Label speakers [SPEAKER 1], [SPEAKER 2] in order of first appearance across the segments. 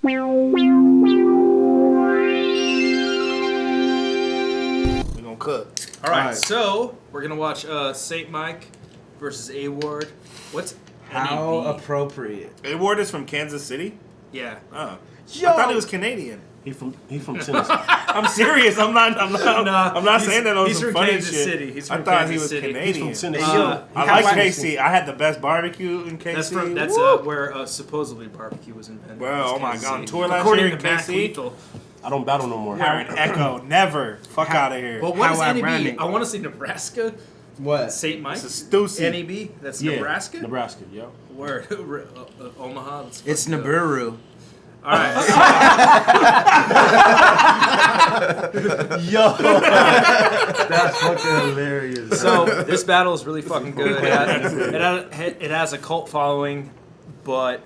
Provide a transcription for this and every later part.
[SPEAKER 1] We gonna cook.
[SPEAKER 2] All right, so we're gonna watch St. Mike versus A Ward. What's
[SPEAKER 3] How
[SPEAKER 2] NEB?
[SPEAKER 3] appropriate.
[SPEAKER 1] A Ward is from Kansas City.
[SPEAKER 2] Yeah.
[SPEAKER 1] Oh,
[SPEAKER 3] Yo.
[SPEAKER 1] I thought he was Canadian.
[SPEAKER 4] He from Tennessee.
[SPEAKER 1] I'm serious. I'm not saying that on
[SPEAKER 2] He's
[SPEAKER 1] some
[SPEAKER 2] from
[SPEAKER 1] funny
[SPEAKER 2] Kansas
[SPEAKER 1] shit.
[SPEAKER 2] City. He's from
[SPEAKER 1] I thought
[SPEAKER 2] Kansas
[SPEAKER 1] he was
[SPEAKER 2] City.
[SPEAKER 1] Canadian.
[SPEAKER 4] He's from Tennessee.
[SPEAKER 1] I like KC. I had the best barbecue in KC.
[SPEAKER 2] That's where supposedly barbecue was invented.
[SPEAKER 1] Bro,
[SPEAKER 2] It's
[SPEAKER 1] oh my
[SPEAKER 2] Kansas
[SPEAKER 1] God,
[SPEAKER 2] City.
[SPEAKER 1] tour last
[SPEAKER 2] According
[SPEAKER 1] year
[SPEAKER 2] to
[SPEAKER 1] in
[SPEAKER 2] Mac
[SPEAKER 1] KC?
[SPEAKER 2] Lethal.
[SPEAKER 4] I don't battle no more.
[SPEAKER 1] Aaron Echo, never. Fuck out of here.
[SPEAKER 2] But what is
[SPEAKER 3] How
[SPEAKER 2] NEB?
[SPEAKER 3] ironic.
[SPEAKER 2] I want to say Nebraska.
[SPEAKER 3] What?
[SPEAKER 2] St. Mike.
[SPEAKER 1] It's a Stussy.
[SPEAKER 2] NEB. That's
[SPEAKER 4] Yeah,
[SPEAKER 2] Nebraska.
[SPEAKER 4] Nebraska, yo.
[SPEAKER 2] Where? Omaha. That's
[SPEAKER 3] It's
[SPEAKER 2] fucked up.
[SPEAKER 3] Nibiru.
[SPEAKER 2] All right.
[SPEAKER 3] Yo. That's fucking hilarious.
[SPEAKER 2] So this battle is really fucking good. It has a cult following, but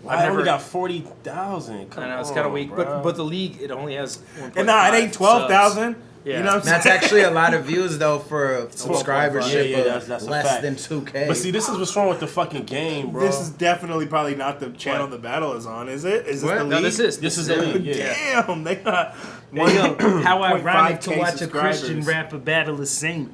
[SPEAKER 4] I only got 40,000.
[SPEAKER 2] I know it's kind of weak. But the league it only has.
[SPEAKER 1] And nah, it ain't 12,000.
[SPEAKER 2] Yeah.
[SPEAKER 1] You know what I'm saying?
[SPEAKER 3] That's actually a lot of views though for subscribership
[SPEAKER 4] Yeah,
[SPEAKER 3] of
[SPEAKER 4] that's a
[SPEAKER 3] less
[SPEAKER 4] fact.
[SPEAKER 3] than 2K.
[SPEAKER 4] But see, this is what's wrong with the fucking game, bro.
[SPEAKER 1] This is definitely probably not the channel the battle is on, is it? Is this
[SPEAKER 3] What?
[SPEAKER 1] the league?
[SPEAKER 2] No, this is
[SPEAKER 4] the league. Yeah.
[SPEAKER 1] Damn, they got
[SPEAKER 5] How
[SPEAKER 1] 1.5K
[SPEAKER 5] ironic to watch a
[SPEAKER 1] subscribers.
[SPEAKER 5] Christian rapper battle a saint.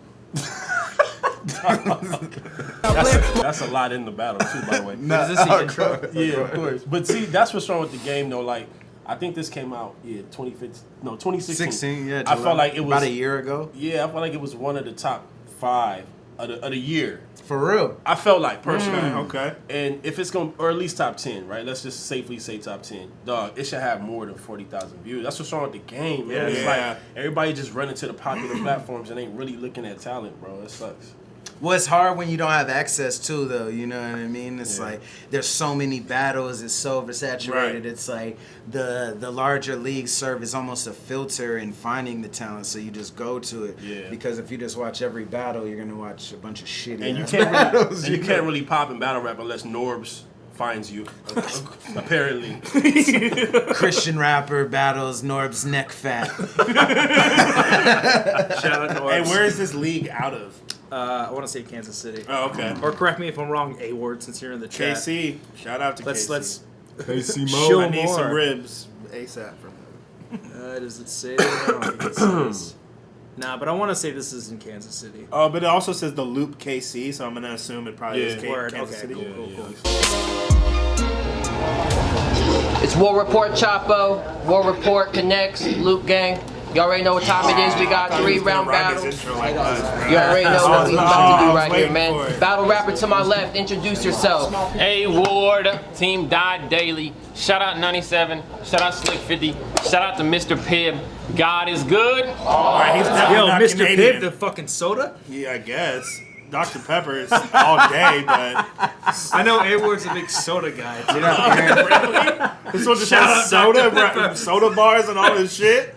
[SPEAKER 4] That's a lot in the battle too, by the way.
[SPEAKER 2] Is this the intro?
[SPEAKER 4] Yeah, of course. But see, that's what's wrong with the game, though. Like, I think this came out 2016.
[SPEAKER 3] 16, yeah.
[SPEAKER 4] I felt like it was
[SPEAKER 3] about a year ago.
[SPEAKER 4] Yeah, I felt like it was one of the top 5 of the year.
[SPEAKER 3] For real.
[SPEAKER 4] I felt like personally.
[SPEAKER 1] Okay.
[SPEAKER 4] And if it's going, or at least top 10, right? Let's just safely say top 10. Dog, it should have more than 40,000 views. That's what's wrong with the game, man. It's
[SPEAKER 1] Yeah.
[SPEAKER 4] like everybody just running to the popular platforms and ain't really looking at talent, bro. It sucks.
[SPEAKER 3] Well, it's hard when you don't have access to, though. You know what I mean? It's like there's so many battles. It's so oversaturated.
[SPEAKER 1] Right.
[SPEAKER 3] It's like the larger leagues serve as almost a filter in finding the talent. So you just go to it.
[SPEAKER 4] Yeah.
[SPEAKER 3] Because if you just watch every battle, you're gonna watch a bunch of shitty.
[SPEAKER 4] And you
[SPEAKER 3] ass
[SPEAKER 4] can't
[SPEAKER 3] battles,
[SPEAKER 4] really, and you can't really pop in battle rap unless Norbs finds you. Apparently.
[SPEAKER 3] Christian rapper battles Norb's neck fat.
[SPEAKER 2] Shout out Norbs.
[SPEAKER 1] Hey, where is this league out of?
[SPEAKER 2] I want to say Kansas City.
[SPEAKER 1] Oh, okay.
[SPEAKER 2] Or correct me if I'm wrong, A Ward, since you're in the chat.
[SPEAKER 1] KC. Shout out to KC.
[SPEAKER 2] Let's
[SPEAKER 3] KC
[SPEAKER 2] show
[SPEAKER 1] I need
[SPEAKER 2] more.
[SPEAKER 1] some ribs ASAP from them.
[SPEAKER 2] Does it say? I don't think it says. Nah, but I want to say this is in Kansas City.
[SPEAKER 1] Oh, but it also says the Loop KC, so I'm gonna assume it probably is
[SPEAKER 2] Word.
[SPEAKER 1] Kansas
[SPEAKER 2] Okay,
[SPEAKER 1] City.
[SPEAKER 2] cool.
[SPEAKER 6] It's War Report Chapo, War Report Connects, Loop Gang. You already know what time it is. We got 3-round battles. You already know what we about to do right here, man. Battle rapper to my left, introduce yourself.
[SPEAKER 7] A Ward, Team Die Daily. Shout out 97. Shout out Slick 50. Shout out to Mr. Pibb. God is good.
[SPEAKER 1] Alright, he's definitely
[SPEAKER 2] Yo,
[SPEAKER 1] not
[SPEAKER 2] Mr.
[SPEAKER 1] Canadian.
[SPEAKER 2] Pibb, the fucking soda?
[SPEAKER 1] Yeah, I guess. Dr. Pepper is all day, but
[SPEAKER 2] I know A Ward's a big soda guy. Too.
[SPEAKER 1] this one just
[SPEAKER 2] Shout
[SPEAKER 1] has
[SPEAKER 2] out
[SPEAKER 1] soda,
[SPEAKER 2] Dr. Pepper.
[SPEAKER 1] soda bars and all this shit.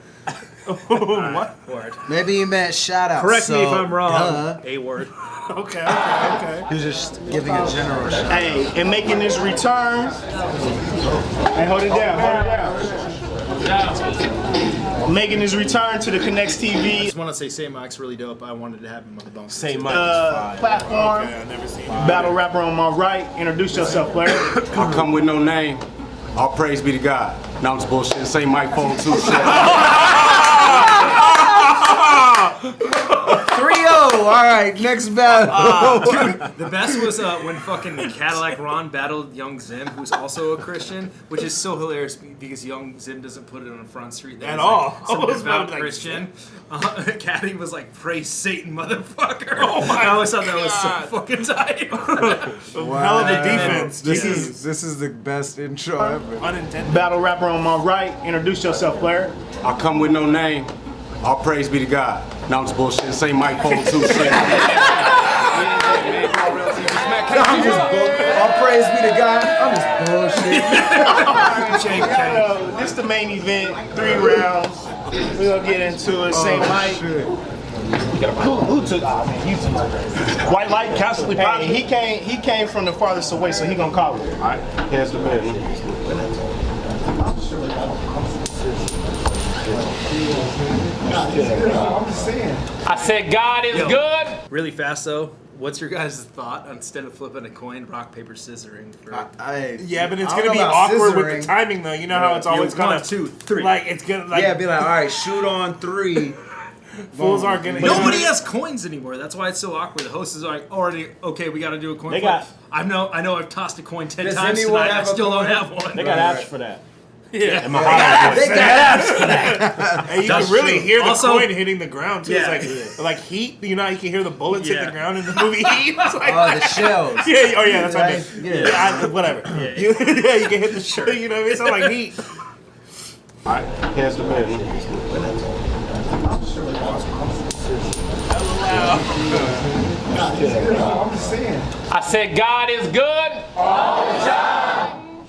[SPEAKER 1] What?
[SPEAKER 2] Word.
[SPEAKER 3] Maybe he meant shout out.
[SPEAKER 2] Correct me if I'm wrong.
[SPEAKER 3] Duh.
[SPEAKER 2] A Word.
[SPEAKER 1] Okay.
[SPEAKER 3] He was just giving a general shout out.
[SPEAKER 8] Hey, and making his return. Hey, hold it down, Making his return to the Connects
[SPEAKER 2] I
[SPEAKER 8] TV
[SPEAKER 2] just want to say St. Mike's really dope. I wanted to have him on the bump.
[SPEAKER 4] Same Mike is fire.
[SPEAKER 8] platform.
[SPEAKER 1] Okay, I've never seen it.
[SPEAKER 8] Battle rapper on my right. Introduce yourself, player.
[SPEAKER 9] I come with no name. All praise be to God. Now I'm just bullshit. Same Mike phone too. Shit.
[SPEAKER 3] 3-0. All right, next battle.
[SPEAKER 2] The best was when fucking Cadillac Ron battled Young Zim, who's also a Christian, which is so hilarious because Young Zim doesn't put it on the front street.
[SPEAKER 1] At all.
[SPEAKER 2] Some
[SPEAKER 1] I was
[SPEAKER 2] devout
[SPEAKER 1] like,
[SPEAKER 2] Christian. Caddy was like, praise Satan, motherfucker.
[SPEAKER 1] Oh my
[SPEAKER 2] I always thought that was so
[SPEAKER 1] God.
[SPEAKER 2] fucking tight.
[SPEAKER 1] Hell of a defense.
[SPEAKER 3] This
[SPEAKER 1] Jeez.
[SPEAKER 3] is the best intro ever.
[SPEAKER 1] Unintended.
[SPEAKER 8] Battle rapper on my right. Introduce yourself, player.
[SPEAKER 9] I come with no name. All praise be to God. Now I'm just bullshit. Same Mike phone too. Shit.
[SPEAKER 3] All praise be to God. I'm just bullshit.
[SPEAKER 8] This the main event. 3 rounds. We're gonna get into it. St. Mike. Who took? You took. White Light constantly. Hey, he came from the farthest away, so he gonna call it.
[SPEAKER 9] All right. Here's the bed.
[SPEAKER 7] I said God is good.
[SPEAKER 2] Really fast though, What's your guys' thought on instead of flipping a coin, rock, paper, scissoring? For
[SPEAKER 1] Yeah, but it's
[SPEAKER 3] I don't
[SPEAKER 1] gonna be
[SPEAKER 3] know about
[SPEAKER 1] awkward with
[SPEAKER 3] scissoring.
[SPEAKER 1] the timing though. You know how it's always
[SPEAKER 2] one,
[SPEAKER 1] gonna
[SPEAKER 2] 2, 3.
[SPEAKER 1] like it's gonna like
[SPEAKER 3] Yeah, be like, all right, shoot on 3.
[SPEAKER 1] fools aren't gonna.
[SPEAKER 2] Nobody has coins anymore. That's why it's so awkward. The host is like, already okay. We got to do a coin.
[SPEAKER 4] They
[SPEAKER 2] flip.
[SPEAKER 4] got-
[SPEAKER 2] I know. I've tossed a coin 10
[SPEAKER 3] Does
[SPEAKER 2] times
[SPEAKER 3] anyone
[SPEAKER 2] tonight. I
[SPEAKER 3] have a
[SPEAKER 2] still don't
[SPEAKER 3] coin?
[SPEAKER 2] have one.
[SPEAKER 4] They got apps for that.
[SPEAKER 2] Yeah.
[SPEAKER 4] And my high
[SPEAKER 3] They got apps for that.
[SPEAKER 1] And you
[SPEAKER 2] That's
[SPEAKER 1] can really
[SPEAKER 2] true.
[SPEAKER 1] hear the
[SPEAKER 2] Also-
[SPEAKER 1] coin hitting the ground too.
[SPEAKER 2] Yeah.
[SPEAKER 1] It's like Heat. You know how you can hear the bullets hit
[SPEAKER 2] Yeah.
[SPEAKER 1] the ground in the movie Heat. It's like,
[SPEAKER 3] Oh, the shells.
[SPEAKER 1] yeah. Oh yeah. That's what I mean.
[SPEAKER 3] Right? Yeah.
[SPEAKER 1] Whatever. You can hit the shirt. You know what I mean? It's not like Heat.
[SPEAKER 9] All right, here's the man.
[SPEAKER 7] I said God is good all the time.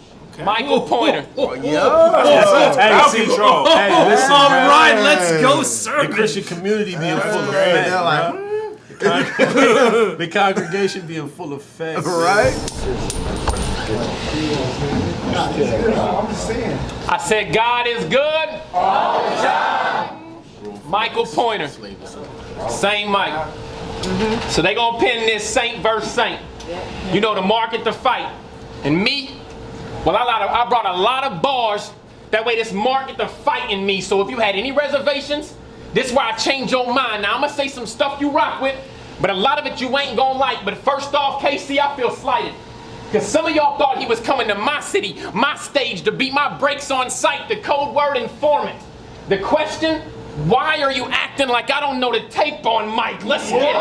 [SPEAKER 7] Michael Pointer.
[SPEAKER 1] Out control.
[SPEAKER 4] Hey, listen,
[SPEAKER 2] All
[SPEAKER 4] man.
[SPEAKER 2] right, let's go,
[SPEAKER 4] The
[SPEAKER 2] sermon.
[SPEAKER 4] Christian community being full of
[SPEAKER 3] They're
[SPEAKER 4] faith.
[SPEAKER 3] like,
[SPEAKER 4] The congregation being full of faith.
[SPEAKER 3] right?
[SPEAKER 7] I said God is good all the time. Michael Pointer. Same Mike. So they gonna pin this saint versus saint. You know, to market the fight. And me, well, I brought a lot of bars. That way this market the fight in me. So if you had any reservations, this is where I change your mind. Now I'm gonna say some stuff you rock with, but a lot of it you ain't gonna like. But first off, KC, I feel slighted. Because some of y'all thought he was coming to my city, my stage, to beat my brakes on sight, the code word informant. The question, why are you acting like I don't know the tape on Mike? Let's get it.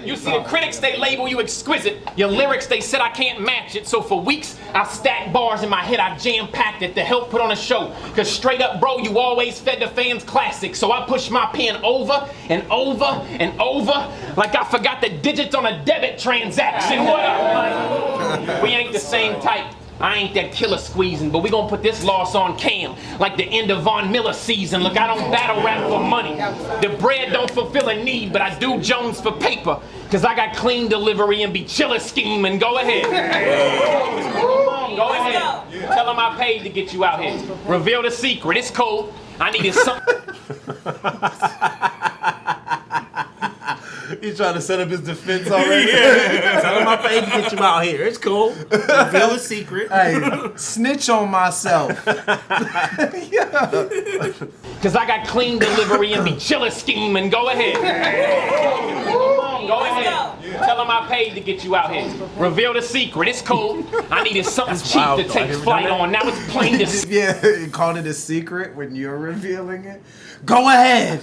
[SPEAKER 7] You see the critics, they label you exquisite. Your lyrics, they said I can't match it. So for weeks, I stacked bars in my head, I jam-packed it to help put on a show. Cause straight up, bro, you always fed the fans classics. So I pushed my pen over and over and over, like I forgot the digits on a debit transaction. What up, Mike? We ain't the same type. I ain't that killer squeezing, but we gonna put this loss on Cam, like the end of Von Miller season. Look, I don't battle rap for money. The bread don't fulfill a need, but I do Jones for paper. Cause I got clean delivery and be chiller scheming. Go ahead. Go ahead. Tell them I paid to get you out here. Reveal the secret. It's cold. I needed something.
[SPEAKER 4] He's trying to set up his defense already. Tell him I paid to get you out here. It's cool.
[SPEAKER 1] Reveal a secret.
[SPEAKER 3] Hey, snitch on myself.
[SPEAKER 7] Cause I got clean delivery and be chiller scheming. Go ahead. Go ahead. Tell them I paid to get you out here. Reveal the secret. It's cold. I needed something cheap
[SPEAKER 4] wild,
[SPEAKER 7] to
[SPEAKER 4] though.
[SPEAKER 7] take flight on. Now it's plain to see.
[SPEAKER 3] Yeah, you called it a secret when you're revealing it. Go ahead.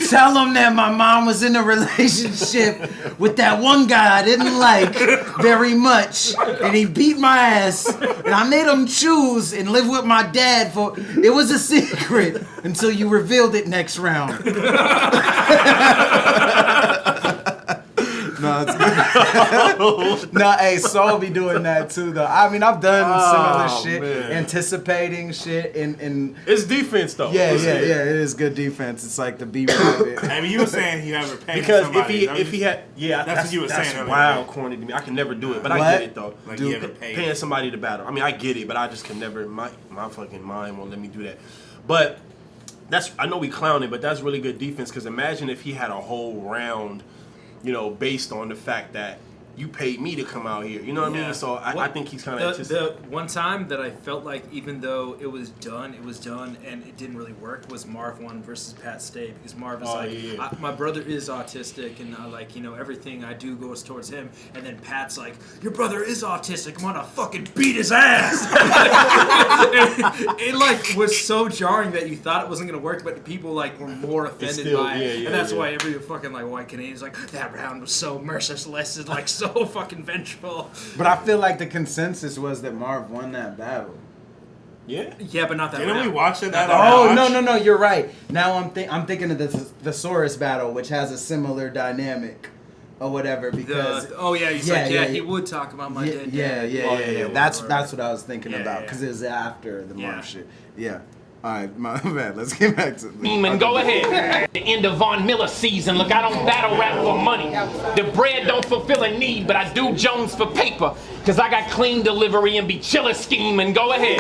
[SPEAKER 3] Tell them that my mom was in a relationship with that one guy I didn't like very much, and he beat my ass, and I made him choose and live with my dad for. It was a secret until you revealed it next round. No, it's good. No, hey, Saul be doing that too, though. I mean, I've done similar shit,
[SPEAKER 4] man.
[SPEAKER 3] anticipating shit, and
[SPEAKER 4] It's defense though.
[SPEAKER 3] yeah, it is good defense. It's like the B rabbit.
[SPEAKER 1] I mean, you were saying you ever paid
[SPEAKER 4] Because
[SPEAKER 1] somebody.
[SPEAKER 4] if he had
[SPEAKER 1] That's what you were saying earlier.
[SPEAKER 4] wild corny to me. I can never do it, but I
[SPEAKER 3] What?
[SPEAKER 4] get it though.
[SPEAKER 1] Like
[SPEAKER 3] Dude,
[SPEAKER 1] you ever paid.
[SPEAKER 4] Paying somebody to battle. I mean, I get it, but I just can never. My fucking mind won't let me do that. But I know we clowning, but that's really good defense. Because imagine if he had a whole round, you know, based on the fact that you paid me to come out here. You know what I mean? So I think he's kind of
[SPEAKER 2] the one time that I felt like even though it was done and it didn't really work was Marv 1 versus Pat Stay, because Marv is my brother is autistic and everything I do goes towards him, and then Pat's like, your brother is autistic, I'm gonna fucking beat his ass. it like was so jarring that you thought it wasn't gonna work, but people like were more offended by it, and that's why every fucking like white Canadian's like, that round was so merciless, it's like so fucking vengeful.
[SPEAKER 3] But I feel like the consensus was that Marv won that battle.
[SPEAKER 4] Yeah,
[SPEAKER 2] but not that.
[SPEAKER 1] Didn't
[SPEAKER 2] round.
[SPEAKER 1] we watch it? That
[SPEAKER 3] Oh
[SPEAKER 1] watch?
[SPEAKER 3] no, you're right. Now I'm thinking of the Thesaurus battle, which has a similar dynamic or whatever. Because
[SPEAKER 2] he would talk about my dead dad.
[SPEAKER 3] Yeah. That's what I was thinking about, because it was after the Marv shit. Yeah. All right, my bad. Let's get back to
[SPEAKER 7] And go ahead. The end of Von Miller season. Look, I don't battle rap for money. The bread don't fulfill a need, but I do Jones for paper. Cause I got clean delivery and be chiller scheming. Go ahead.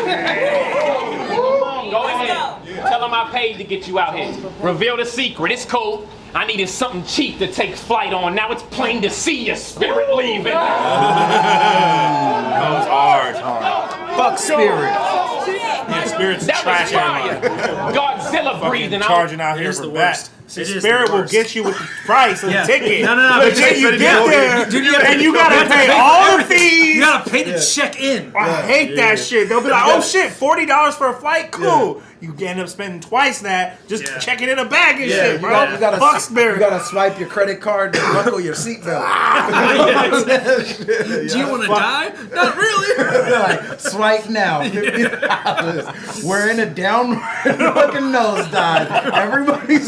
[SPEAKER 7] Go ahead. Tell them I paid to get you out here. Reveal the secret. It's cold. I needed something cheap to take flight on. Now it's plain to see your spirit leaving.
[SPEAKER 1] Goes hard.
[SPEAKER 3] Fuck Spirit.
[SPEAKER 1] Yeah, Spirit's
[SPEAKER 7] That was
[SPEAKER 1] trash
[SPEAKER 7] fire.
[SPEAKER 1] airline.
[SPEAKER 7] Godzilla breathing out.
[SPEAKER 1] Charging out here
[SPEAKER 2] Here's
[SPEAKER 1] for
[SPEAKER 2] the
[SPEAKER 1] bats.
[SPEAKER 2] worst.
[SPEAKER 1] See,
[SPEAKER 2] It is
[SPEAKER 1] Spirit
[SPEAKER 2] the
[SPEAKER 1] will
[SPEAKER 2] worst.
[SPEAKER 1] get you with the price of the ticket.
[SPEAKER 2] No.
[SPEAKER 1] But then you get there, and you gotta pay all the fees.
[SPEAKER 2] You gotta pay to check in.
[SPEAKER 1] I hate that shit. They'll be like, oh shit, $40 for a flight? Cool. You end up spending twice that just checking in a bag and shit, bro.
[SPEAKER 3] You gotta,
[SPEAKER 1] Fuck Spirit.
[SPEAKER 3] You gotta swipe your credit card to buckle your seatbelt.
[SPEAKER 2] Do you want to die? Not really.
[SPEAKER 3] Like, swipe now. $50. We're in a downward fucking nosedive. Everybody's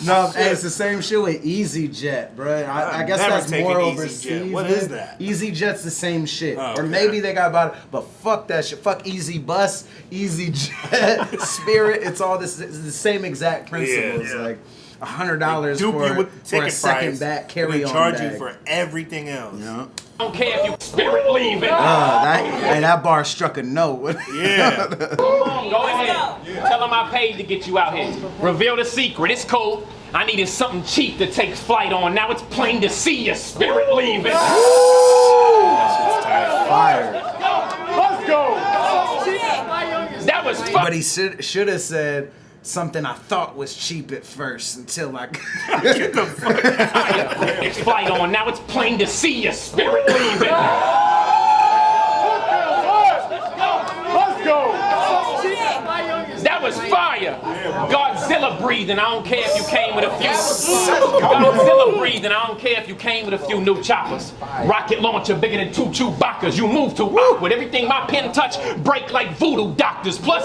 [SPEAKER 3] no, hey, it's the same shit with EasyJet, bro. I guess
[SPEAKER 1] never
[SPEAKER 3] that's
[SPEAKER 1] taken
[SPEAKER 3] more
[SPEAKER 1] EasyJet.
[SPEAKER 3] overseas.
[SPEAKER 1] What
[SPEAKER 3] man.
[SPEAKER 1] is that?
[SPEAKER 3] EasyJet's the same shit.
[SPEAKER 1] Oh,
[SPEAKER 3] Or
[SPEAKER 1] okay.
[SPEAKER 3] maybe they got about it, but fuck that shit. Fuck EasyBus, EasyJet, Spirit. It's all this. It's the same exact principles.
[SPEAKER 1] Yeah.
[SPEAKER 3] Like $100
[SPEAKER 1] Dupe you
[SPEAKER 3] for
[SPEAKER 1] with the ticket
[SPEAKER 3] a second
[SPEAKER 1] price,
[SPEAKER 3] back
[SPEAKER 1] and
[SPEAKER 3] carry
[SPEAKER 1] they
[SPEAKER 3] on
[SPEAKER 1] charge
[SPEAKER 3] bag.
[SPEAKER 1] you for everything else.
[SPEAKER 3] Yeah.
[SPEAKER 7] I don't care if you spirit leaving.
[SPEAKER 3] That bar struck a note.
[SPEAKER 1] Yeah.
[SPEAKER 7] Go ahead. Tell them I paid to get you out here. Reveal the secret. It's cold. I needed something cheap to take flight on. Now it's plain to see your spirit leaving.
[SPEAKER 3] Fire.
[SPEAKER 7] Let's go. That was fun.
[SPEAKER 3] But he should have said something I thought was cheap at first until I
[SPEAKER 7] It's flight on. Now it's plain to see your spirit leaving. Let's go. That was fire. Godzilla breathing. I don't care if you came with a few. Godzilla breathing. I don't care if you came with a few new choppers. Rocket launcher bigger than 2 Chewbaccas. You move to rock with everything my pen touch. Break like voodoo doctors. Plus,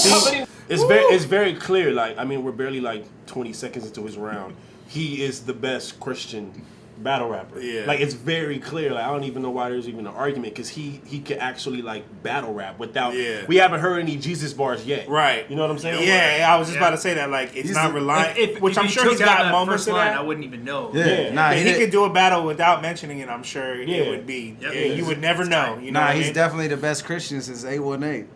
[SPEAKER 7] I'm covered in.
[SPEAKER 4] It's very clear. Like, I mean, we're barely like 20 seconds into his round. He is the best Christian battle rapper.
[SPEAKER 1] Yeah.
[SPEAKER 4] Like, it's very clear. Like, I don't even know why there's even an argument, because he could actually like battle rap without.
[SPEAKER 1] Yeah.
[SPEAKER 4] We haven't heard any Jesus bars yet.
[SPEAKER 1] Right.
[SPEAKER 4] You know what I'm saying?
[SPEAKER 1] Yeah, I was just about to say that. Like, it's not reliant. Which I'm sure he's got moments of that.
[SPEAKER 2] I wouldn't even know.
[SPEAKER 3] Yeah, nah,
[SPEAKER 1] If he could do a battle without mentioning it, I'm sure
[SPEAKER 4] Yeah.
[SPEAKER 1] it would be.
[SPEAKER 2] Yep.
[SPEAKER 1] Yeah, you would never know. You know
[SPEAKER 3] Nah,
[SPEAKER 1] what I
[SPEAKER 3] he's
[SPEAKER 1] mean?
[SPEAKER 3] definitely the best Christian since 818.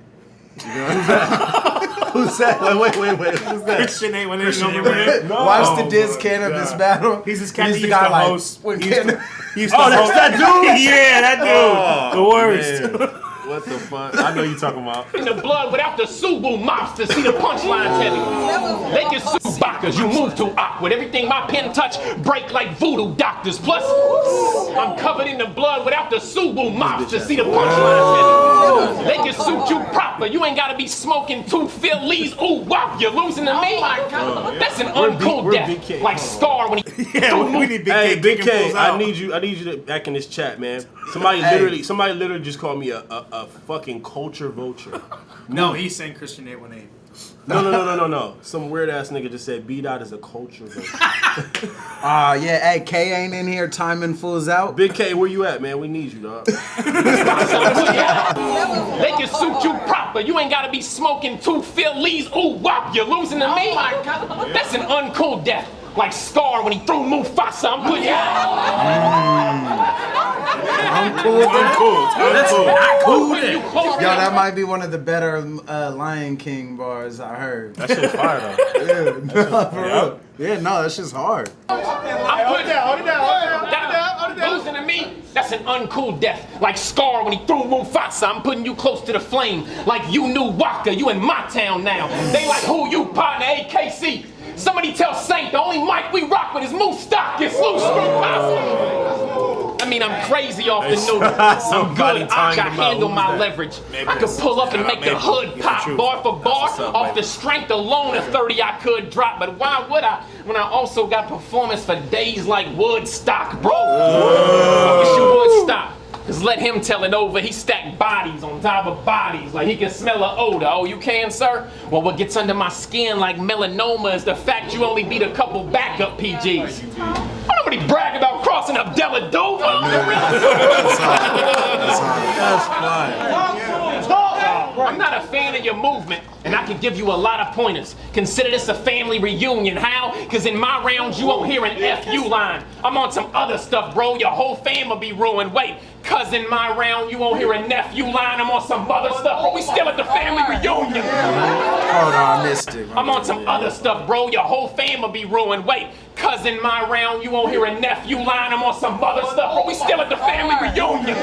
[SPEAKER 3] You know what I'm saying? Who's that?
[SPEAKER 4] Wait. Who's that?
[SPEAKER 1] Christian ain't when
[SPEAKER 2] Christian
[SPEAKER 1] over there.
[SPEAKER 4] No.
[SPEAKER 3] Watch
[SPEAKER 1] Oh
[SPEAKER 3] the Diz
[SPEAKER 1] my
[SPEAKER 3] Cannabis
[SPEAKER 1] God.
[SPEAKER 3] battle.
[SPEAKER 1] He's this
[SPEAKER 3] He's
[SPEAKER 1] cat
[SPEAKER 3] the
[SPEAKER 1] that used
[SPEAKER 3] guy
[SPEAKER 1] to
[SPEAKER 3] like,
[SPEAKER 1] host.
[SPEAKER 3] when
[SPEAKER 1] He used
[SPEAKER 3] Canada-
[SPEAKER 1] to- he used to
[SPEAKER 4] Oh, that's
[SPEAKER 1] host-
[SPEAKER 4] that dude?
[SPEAKER 1] Yeah, that dude. The worst.
[SPEAKER 4] Man. What the fuck? I know you talking about.
[SPEAKER 7] In the blood without the Subu mops to see the punchlines heavy. They can sue backers, you move too awkward. Everything my pen touch break like voodoo doctors. Plus, I'm covered in the blood without the Subu mops to see the punchlines heavy. They can suit you proper. You ain't gotta be smoking 2 Phillies. Ooh, wow, you're losing to me. That's an uncool
[SPEAKER 4] we're
[SPEAKER 7] death.
[SPEAKER 4] BK.
[SPEAKER 7] Like Scar when he.
[SPEAKER 1] Yeah, we need Big
[SPEAKER 4] Hey,
[SPEAKER 1] K
[SPEAKER 4] Big
[SPEAKER 1] kicking
[SPEAKER 4] K,
[SPEAKER 1] fools
[SPEAKER 4] I
[SPEAKER 1] out.
[SPEAKER 4] need you to back in this chat, man. Somebody literally just called me a fucking culture vulture.
[SPEAKER 2] No, he's saying Christian 818.
[SPEAKER 4] No. Some weird ass nigga just said B-Dot is a culture vulture.
[SPEAKER 3] Yeah, hey, K ain't in here timing fools out.
[SPEAKER 4] Big K, where you at, man? We need you, dog.
[SPEAKER 7] They can suit you proper. You ain't gotta be smoking 2 Phillies. Ooh, wow, you're losing to me. That's an uncool death. Like Scar when he threw Mufasa. I'm putting you.
[SPEAKER 3] Yo, that might be one of the better Lion King bars I heard.
[SPEAKER 4] That shit's fire, though.
[SPEAKER 3] For real. Yeah, no, that's just hard.
[SPEAKER 7] Hold it down. Losing to me, that's an uncool death. Like Scar when he threw Mufasa. I'm putting you close to the flame. Like you knew Waka, you in my town now. They like who you, partner, AKC. Somebody tell Saint the only mic we rock with is Moose Stock. It's loose screw pasta. I mean, I'm crazy off the noodle. I'm good. I can handle my leverage. I could pull up and make the hood pop bar for bar off the strength alone. A 30 I could drop, but why would I when I also got performance for days like Woodstock, bro? I wish you would stop. Cause let him tell it over. He stacked bodies on top of bodies like he can smell an odor. Oh, you can, sir? Well, what gets under my skin like melanoma is the fact you only beat a couple backup PGs. Nobody brag about crossing up Deladova.
[SPEAKER 4] That's fine.
[SPEAKER 7] I'm not a fan of your movement, and I can give you a lot of pointers. Consider this a family reunion. How? Because in my rounds, you won't hear an FU line. I'm on some other stuff, bro. Your whole fam will be ruined. Wait, cause in my round, you won't hear a nephew line. I'm on some other stuff, bro. We still at the family reunion.
[SPEAKER 3] Hold on, I missed it.
[SPEAKER 7] I'm on some other stuff, bro. Your whole fam will be ruined. Wait, cause in my round, you won't hear a nephew line. I'm on some other stuff, bro. We still at the family reunion.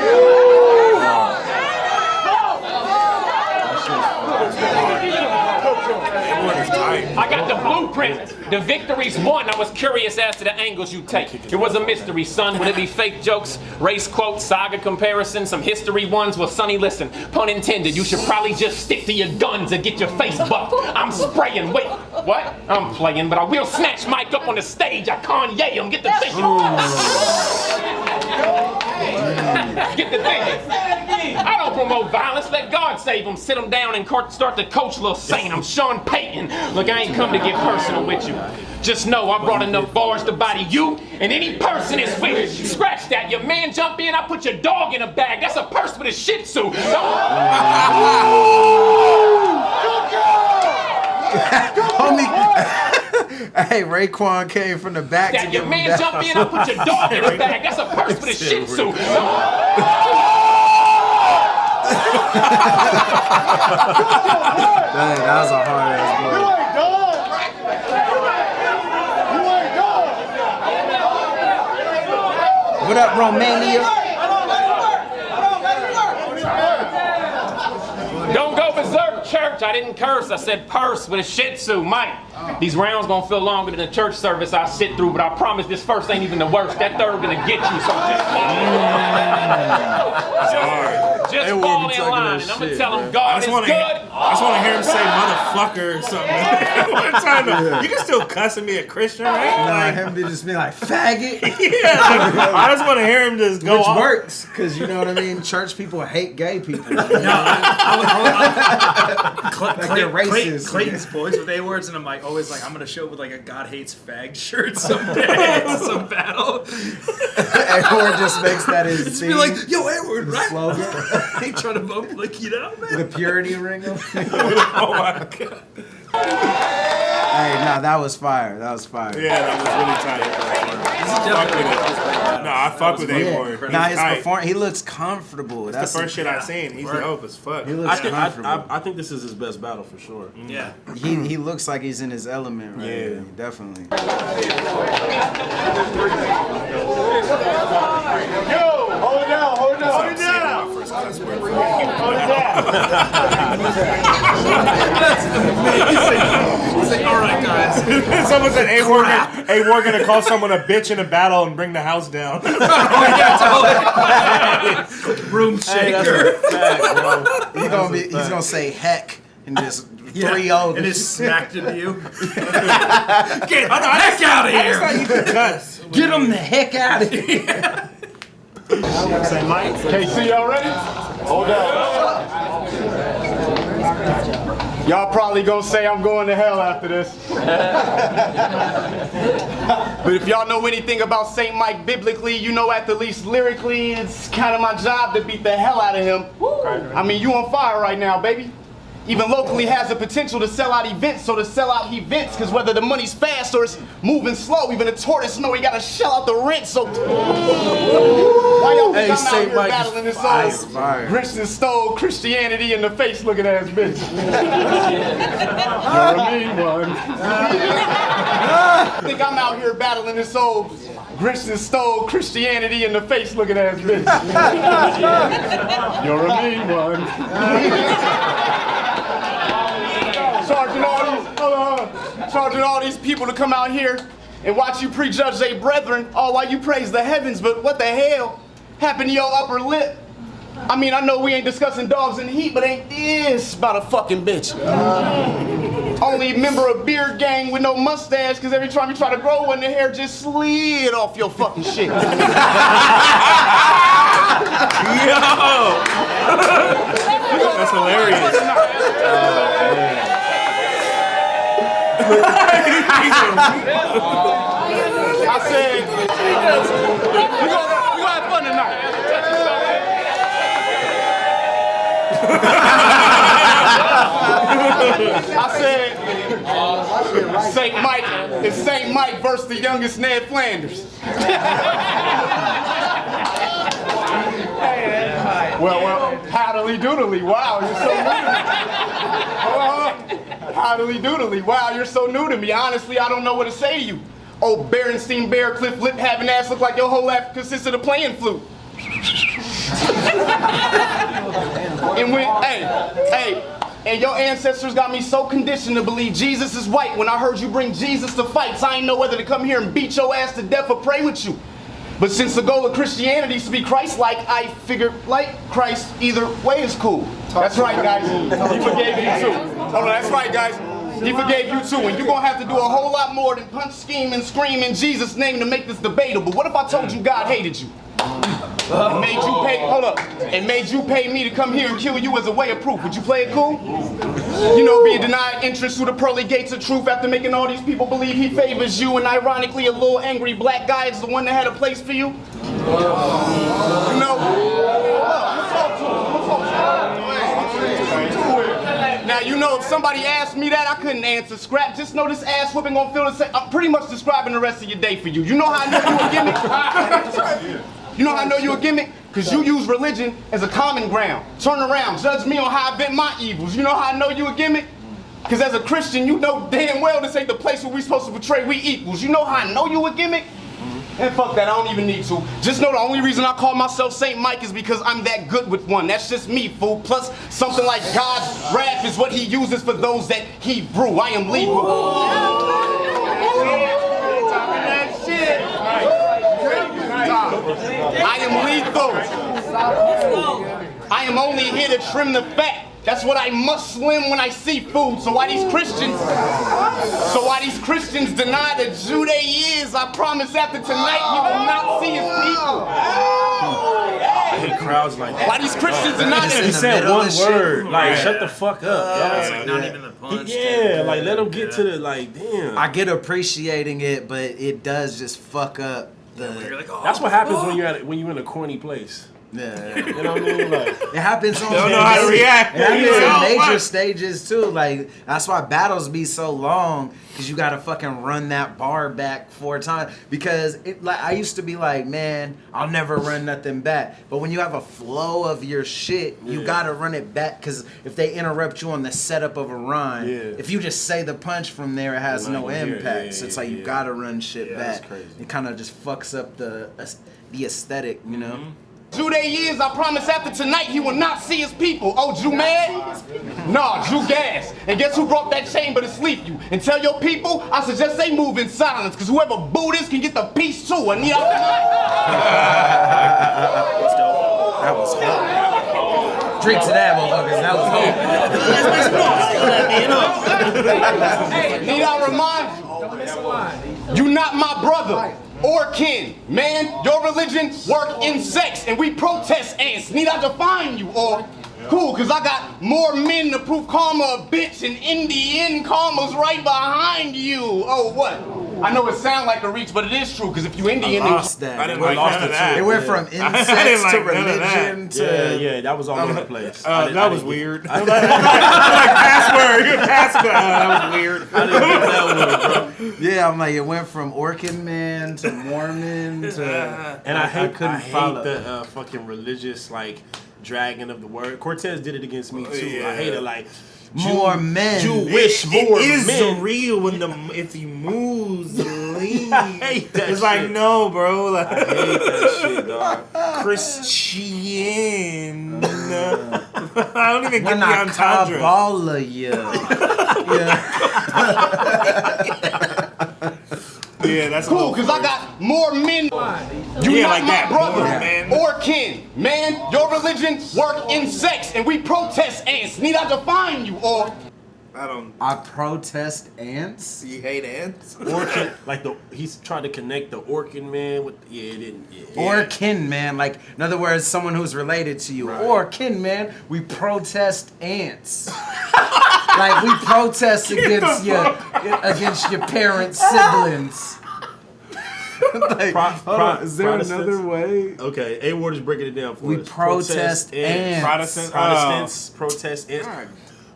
[SPEAKER 7] I got the blueprint. The victory's won. I was curious as to the angles you take. It was a mystery, son. Would it be fake jokes, race quotes, saga comparisons, some history ones? Well, sonny, listen, pun intended. You should probably just stick to your guns and get your face bucked. I'm spraying. Wait, what? I'm playing, but I will snatch Mike up on the stage. I Kanye him. Get the thing. Get the thing. I don't promote violence. Let God save him. Sit him down and start to coach Lil Saint. I'm Sean Payton. Look, I ain't come to get personal with you. Just know I brought enough bars to body you and any person is with you. Scratch that. Your man jump in, I put your dog in a bag. That's a purse with a shih tzu.
[SPEAKER 3] Hey, Raekwon came from the back to
[SPEAKER 7] Your
[SPEAKER 3] give him
[SPEAKER 7] man
[SPEAKER 3] that.
[SPEAKER 7] jump in, I put your dog in a bag. That's a purse with a shih tzu.
[SPEAKER 3] Dang, that was a hard ass blow. What up, Romania?
[SPEAKER 7] Don't go berserk, church. I didn't curse. I said purse with a shih tzu. Mike, these rounds gonna feel longer than the church service I sit through, but I promise this first ain't even the worst. That third gonna get you, so just fall in line, and I'm gonna tell him God is good.
[SPEAKER 1] I just want to hear him say motherfucker or something. One time, you can still cuss and be a Christian, right?
[SPEAKER 3] Nah, him be just be like, faggot.
[SPEAKER 1] Yeah, I just want to hear him just go
[SPEAKER 3] Which
[SPEAKER 1] off.
[SPEAKER 3] works, because you know what I mean? Church people hate gay people.
[SPEAKER 2] No,
[SPEAKER 3] they're racist.
[SPEAKER 2] Clayton's boys with A words, and I'm like always like I'm gonna show up with like a God hates fag shirt someday. Some battle.
[SPEAKER 3] A-word just makes that his
[SPEAKER 2] Just
[SPEAKER 3] thing.
[SPEAKER 2] be like, yo, A-word, right?
[SPEAKER 3] Slogan.
[SPEAKER 2] Ain't trying to vote like you know, man.
[SPEAKER 3] The purity ring.
[SPEAKER 1] Oh my god.
[SPEAKER 3] Hey, nah, that was fire. That was fire.
[SPEAKER 1] Yeah, that was really tight. No, I fuck with A-word.
[SPEAKER 3] Nah, his performance, he looks comfortable.
[SPEAKER 1] That's the first shit I seen. He's dope as fuck.
[SPEAKER 3] He looks comfortable.
[SPEAKER 4] I think this is his best battle for sure.
[SPEAKER 2] Yeah.
[SPEAKER 3] He looks like he's in his element, right?
[SPEAKER 4] Yeah.
[SPEAKER 3] Definitely.
[SPEAKER 8] Yo, hold it down, hold it down, hold it down. Hold it down.
[SPEAKER 2] That's amazing. He's like, all right, guys.
[SPEAKER 1] Someone said A-word gonna call someone a bitch in a battle and bring the house down.
[SPEAKER 2] Room shaker.
[SPEAKER 3] He's gonna say heck and just 3-0
[SPEAKER 2] and just smacked into you.
[SPEAKER 1] Get the heck out of here! That's how you can cuss.
[SPEAKER 3] Get him the heck out of here.
[SPEAKER 8] Say Mike. KC, y'all ready? Hold up. Y'all probably gonna say I'm going to hell after this. But if y'all know anything about St. Mike biblically, you know at the least lyrically, it's kind of my job to beat the hell out of him. I mean, you on fire right now, baby. Even locally has the potential to sell out events, so to sell out he vents, cause whether the money's fast or it's moving slow, even a tortoise know he gotta shell out the rent, so why y'all think I'm out here battling this old rich and stole Christianity in the face looking ass bitch? You're a mean one. I think I'm out here battling this old rich and stole Christianity in the face looking ass bitch. You're a mean one. Charging all these people to come out here and watch you prejudge their brethren, all while you praise the heavens, but what the hell happened to your upper lip? I mean, I know we ain't discussing dogs in heat, but ain't this about a fucking bitch? Only member of beer gang with no mustache, because every time you try to grow one, the hair just slid off your fucking shit. Yo!
[SPEAKER 1] That's hilarious.
[SPEAKER 8] I said, we gonna have fun tonight.
[SPEAKER 9] I said, St. Mike versus the youngest Ned Flanders. Well, howdily doodly, wow, you're so new to me. Howdily doodly, wow, you're so new to me. Honestly, I don't know what to say to you. Oh, Berenstein Bear Cliff lip having ass look like your whole life consisted of playing flute. And your ancestors got me so conditioned to believe Jesus is white. When I heard you bring Jesus to fights, I ain't know whether to come here and beat your ass to death or pray with you. But since the goal of Christianity is to be Christ-like, I figured like Christ either way is cool. That's right, guys. He forgave you too. Oh, no, that's right, guys. He forgave you too. And you're gonna have to do a whole lot more than punch, scheme, and scream in Jesus' name to make this debatable. What if I told you God hated you? And made you pay, and made you pay me to come here and kill you as a way of proof. Would you play it cool? You know, being denied entrance through the pearly gates of truth after making all these people believe he favors you, and ironically a little angry black guy is the one that had a place for you. You know, now you know if somebody asked me that, I couldn't answer scrap. Just know this ass whooping gonna feel the same. I'm pretty much describing the rest of your day for you. You know how I know you a gimmick? You know how I know you a gimmick? Because you use religion as a common ground. Turn around, judge me on how I vent my evils. You know how I know you a gimmick? Because as a Christian, you know damn well this ain't the place where we supposed to portray we equals. You know how I know you a gimmick? And fuck that, I don't even need to. Just know the only reason I call myself St. Mike is because I'm that good with one. That's just me, fool. Plus, something like God's wrath is what he uses for those that he brew. I am lethal. I am lethal. I am only here to trim the fat. That's what I must slim when I see food. So why these Christians deny the Jew they is, I promise after tonight he will not see his people.
[SPEAKER 4] I hate crowds like that.
[SPEAKER 9] Why these Christians deny
[SPEAKER 4] He
[SPEAKER 9] it?
[SPEAKER 4] said one word. Like, shut the fuck up.
[SPEAKER 2] It's like not even the punch.
[SPEAKER 4] Yeah, like let him get to the damn.
[SPEAKER 3] I get appreciating it, but it does just fuck up the.
[SPEAKER 2] You're like, oh,
[SPEAKER 4] That's what happens when you're in a corny place.
[SPEAKER 3] Yeah.
[SPEAKER 4] You know what I mean? Like,
[SPEAKER 3] it happens on
[SPEAKER 1] don't know how to react.
[SPEAKER 3] It happens in major stages too. Like that's why battles be so long, because you gotta fucking run that bar back 4 times. Because it, like, I used to be like, man, I'll never run nothing back. But when you have a flow of your shit, you gotta run it back. Because if they interrupt you on the setup of a rhyme, if you just say the punch from there, it has no impact. So it's like you gotta run shit back.
[SPEAKER 4] That's crazy.
[SPEAKER 3] It kind of just fucks up the aesthetic, you know.
[SPEAKER 9] Jew they is, I promise after tonight he will not see his people. Oh, Jew mad? Nah, Jew gas. And guess who brought that chamber to sleep you? And tell your people, I suggest they move in silence, because whoever boo this can get the peace too. And need out
[SPEAKER 3] That was hot. Drink to that, motherfuckers. That was
[SPEAKER 9] Need I remind you, you not my brother or kin. Man, your religion work in sex, and we protest ants. Need I define you? Or cool, cause I got more men to prove karma a bitch, and Indian karma's right behind you. Oh, what? I know it sounds like a reach, but it is true, because if you Indian,
[SPEAKER 3] I lost that.
[SPEAKER 1] I didn't like none of that.
[SPEAKER 3] It went from incest to religion to...
[SPEAKER 4] Yeah, that was all over the place.
[SPEAKER 1] That was weird. Like password. That was weird.
[SPEAKER 4] I didn't get that one, bro.
[SPEAKER 3] Yeah, I'm like, it went from Orkin man to Mormon to...
[SPEAKER 4] And I hate
[SPEAKER 3] follow.
[SPEAKER 4] the fucking religious, like, dragging of the word. Cortez did it against me, too.
[SPEAKER 1] Yeah.
[SPEAKER 4] I hate it, like...
[SPEAKER 3] More men.
[SPEAKER 4] Jewish more
[SPEAKER 1] it is
[SPEAKER 4] men.
[SPEAKER 1] real when if he moves, leave.
[SPEAKER 4] I hate that
[SPEAKER 1] It's
[SPEAKER 4] shit.
[SPEAKER 1] like, no, bro. Like,
[SPEAKER 4] I hate that shit, dog.
[SPEAKER 1] Christian. I don't even get
[SPEAKER 3] When
[SPEAKER 1] the
[SPEAKER 3] I
[SPEAKER 1] entendre.
[SPEAKER 3] Kabbalah you.
[SPEAKER 1] Yeah, that's
[SPEAKER 9] cool, cause I got more men. You not
[SPEAKER 1] like
[SPEAKER 9] my
[SPEAKER 1] that,
[SPEAKER 9] brother
[SPEAKER 1] more men.
[SPEAKER 9] or kin. Man, your religion work in sex, and we protest ants. Need I define you? Or
[SPEAKER 3] I protest ants?
[SPEAKER 1] You hate ants?
[SPEAKER 4] Orkin, like he's trying to connect the Orkin man with it didn't. Yeah.
[SPEAKER 3] Or kin man, like in other words, someone who's related to you.
[SPEAKER 4] Right.
[SPEAKER 3] Or kin man, we protest ants. Like we protest against your parents' siblings. Like, hold on, is there another way?
[SPEAKER 4] Okay, A-Ward is breaking it down for
[SPEAKER 3] We
[SPEAKER 4] us.
[SPEAKER 3] protest ants.
[SPEAKER 4] Protestants protest ants.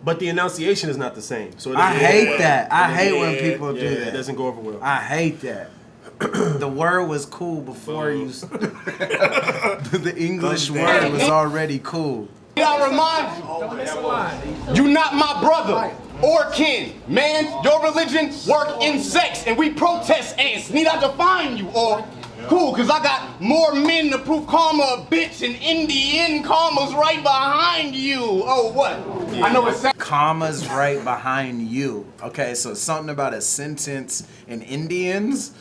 [SPEAKER 4] But the enunciation is not the same. So
[SPEAKER 3] I hate that. I hate when people do that.
[SPEAKER 4] It doesn't go over well.
[SPEAKER 3] I hate that. The word was cool before you. The English word was already cool.
[SPEAKER 9] I remind you, you're not my brother or kin. Man, your religion work in sex, and we protest ants. Need I define you or? Cool, cause I got more men to prove karma a bitch, and Indian karma's right behind you. Oh, what? Yeah. I know it's
[SPEAKER 3] Comma's right behind you. Okay, so something about a sentence in Indians.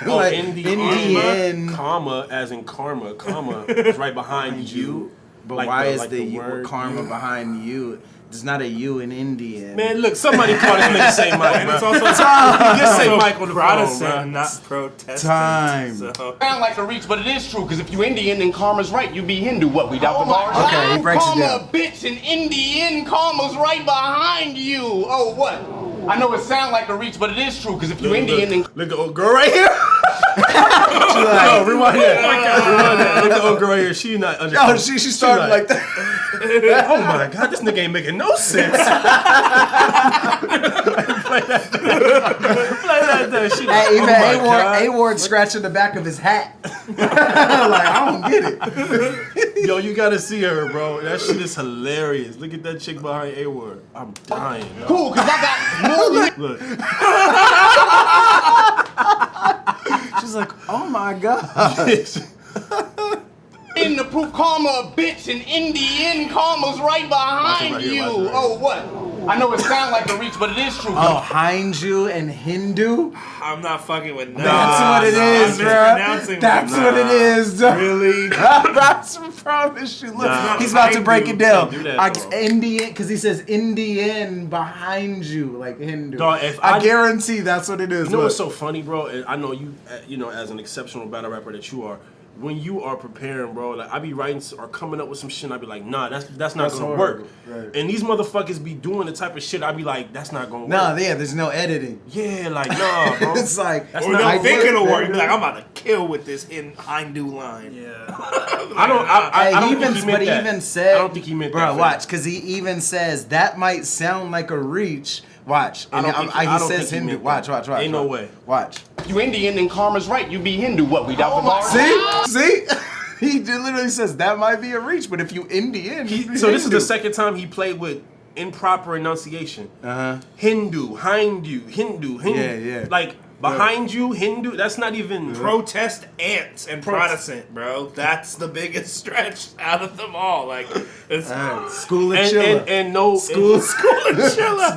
[SPEAKER 4] Like Indian comma as in karma. Comma is right behind you.
[SPEAKER 3] But
[SPEAKER 4] like
[SPEAKER 3] why
[SPEAKER 4] the,
[SPEAKER 3] is
[SPEAKER 4] like
[SPEAKER 3] the
[SPEAKER 4] word
[SPEAKER 3] karma behind you? There's not a U in Indian.
[SPEAKER 4] Man, look, somebody call this nigga say Mike,
[SPEAKER 1] And
[SPEAKER 4] bro.
[SPEAKER 1] it's also
[SPEAKER 4] Just say Mike on the
[SPEAKER 1] Protestant,
[SPEAKER 4] phone, bro.
[SPEAKER 1] not Protestant.
[SPEAKER 3] Time.
[SPEAKER 1] So.
[SPEAKER 9] sound like a reach, but it is true. Cause if you Indian, then karma's right. You be Hindu. What? We doubt the bars.
[SPEAKER 3] Okay, he breaks it
[SPEAKER 9] karma
[SPEAKER 3] down.
[SPEAKER 9] a bitch, and Indian karma's right behind you. Oh, what? I know it sound like a reach, but it is true. Cause if you Indian, then
[SPEAKER 4] Look at the old girl right here. No, rewind that. Rewind that. Look at the old girl right here. She not under.
[SPEAKER 3] Oh, she started like that.
[SPEAKER 4] Oh my God, this nigga ain't making no sense. Play that though. She like,
[SPEAKER 3] Hey, even
[SPEAKER 4] oh my God.
[SPEAKER 3] A-Ward scratching the back of his hat. Like, I don't get it.
[SPEAKER 4] Yo, you gotta see her, bro. That shit is hilarious. Look at that chick behind A-Word. I'm dying. Yo.
[SPEAKER 9] cool. Cause I got more.
[SPEAKER 4] Look.
[SPEAKER 3] She's like, oh my God.
[SPEAKER 9] In the proof karma a bitch, and Indian karma's right behind
[SPEAKER 4] Watch it right
[SPEAKER 9] you.
[SPEAKER 4] here, watch it right
[SPEAKER 9] Oh, what? I know it sound like a reach, but it is true.
[SPEAKER 3] Oh, Hindu and Hindu?
[SPEAKER 1] I'm not fucking with none.
[SPEAKER 3] That's what it is, bro. That's what it is.
[SPEAKER 1] Really?
[SPEAKER 3] I promise you. Look, he's about to break it down.
[SPEAKER 4] Can't do that,
[SPEAKER 3] Like
[SPEAKER 4] bro.
[SPEAKER 3] Indian, because he says Indian behind you, like Hindu.
[SPEAKER 4] Dog, if
[SPEAKER 3] I
[SPEAKER 4] I-
[SPEAKER 3] guarantee that's what it is.
[SPEAKER 4] You know what's
[SPEAKER 3] Look.
[SPEAKER 4] so funny, bro? And I know you, you know, as an exceptional battle rapper that you are, when you are preparing, bro, like I be writing or coming up with some shit, and I be like, nah, that's not gonna
[SPEAKER 3] horrible.
[SPEAKER 4] work.
[SPEAKER 3] Right.
[SPEAKER 4] And these motherfuckers be doing the type of shit. I be like, that's not gonna work.
[SPEAKER 3] No, yeah, there's no editing.
[SPEAKER 4] Yeah, like nah, bro.
[SPEAKER 3] It's like,
[SPEAKER 4] That's
[SPEAKER 1] Or
[SPEAKER 4] not
[SPEAKER 1] they'll
[SPEAKER 4] how
[SPEAKER 1] think
[SPEAKER 4] it
[SPEAKER 1] it'll
[SPEAKER 4] works,
[SPEAKER 1] work.
[SPEAKER 4] man.
[SPEAKER 1] Be like, I'm about to kill with this in Hindu line.
[SPEAKER 2] Yeah.
[SPEAKER 4] I don't. I
[SPEAKER 3] Hey,
[SPEAKER 4] don't
[SPEAKER 3] even,
[SPEAKER 4] think he meant
[SPEAKER 3] but
[SPEAKER 4] that.
[SPEAKER 3] he even said,
[SPEAKER 4] I don't think he meant
[SPEAKER 3] bro,
[SPEAKER 4] that.
[SPEAKER 3] watch, because he even says that might sound like a reach. Watch,
[SPEAKER 4] I
[SPEAKER 3] and
[SPEAKER 4] don't think he- I
[SPEAKER 3] he
[SPEAKER 4] don't
[SPEAKER 3] says
[SPEAKER 4] think he
[SPEAKER 3] Hindu.
[SPEAKER 4] meant
[SPEAKER 3] Watch,
[SPEAKER 4] that.
[SPEAKER 3] watch.
[SPEAKER 4] Ain't no way.
[SPEAKER 3] Watch.
[SPEAKER 9] If you Indian, then karma's right. You be Hindu. What? We doubt the bars.
[SPEAKER 3] See? He literally says that might be a reach, but if you Indian,
[SPEAKER 4] So this is the second time he played with improper enunciation. Hindu, Hindu.
[SPEAKER 3] Yeah.
[SPEAKER 4] Like behind you, Hindu. That's not even.
[SPEAKER 1] Protest ants and Protestant, bro. That's the biggest stretch out of them all. Like, it's
[SPEAKER 3] School of Chilla.
[SPEAKER 4] And no
[SPEAKER 3] School
[SPEAKER 1] of Chilla.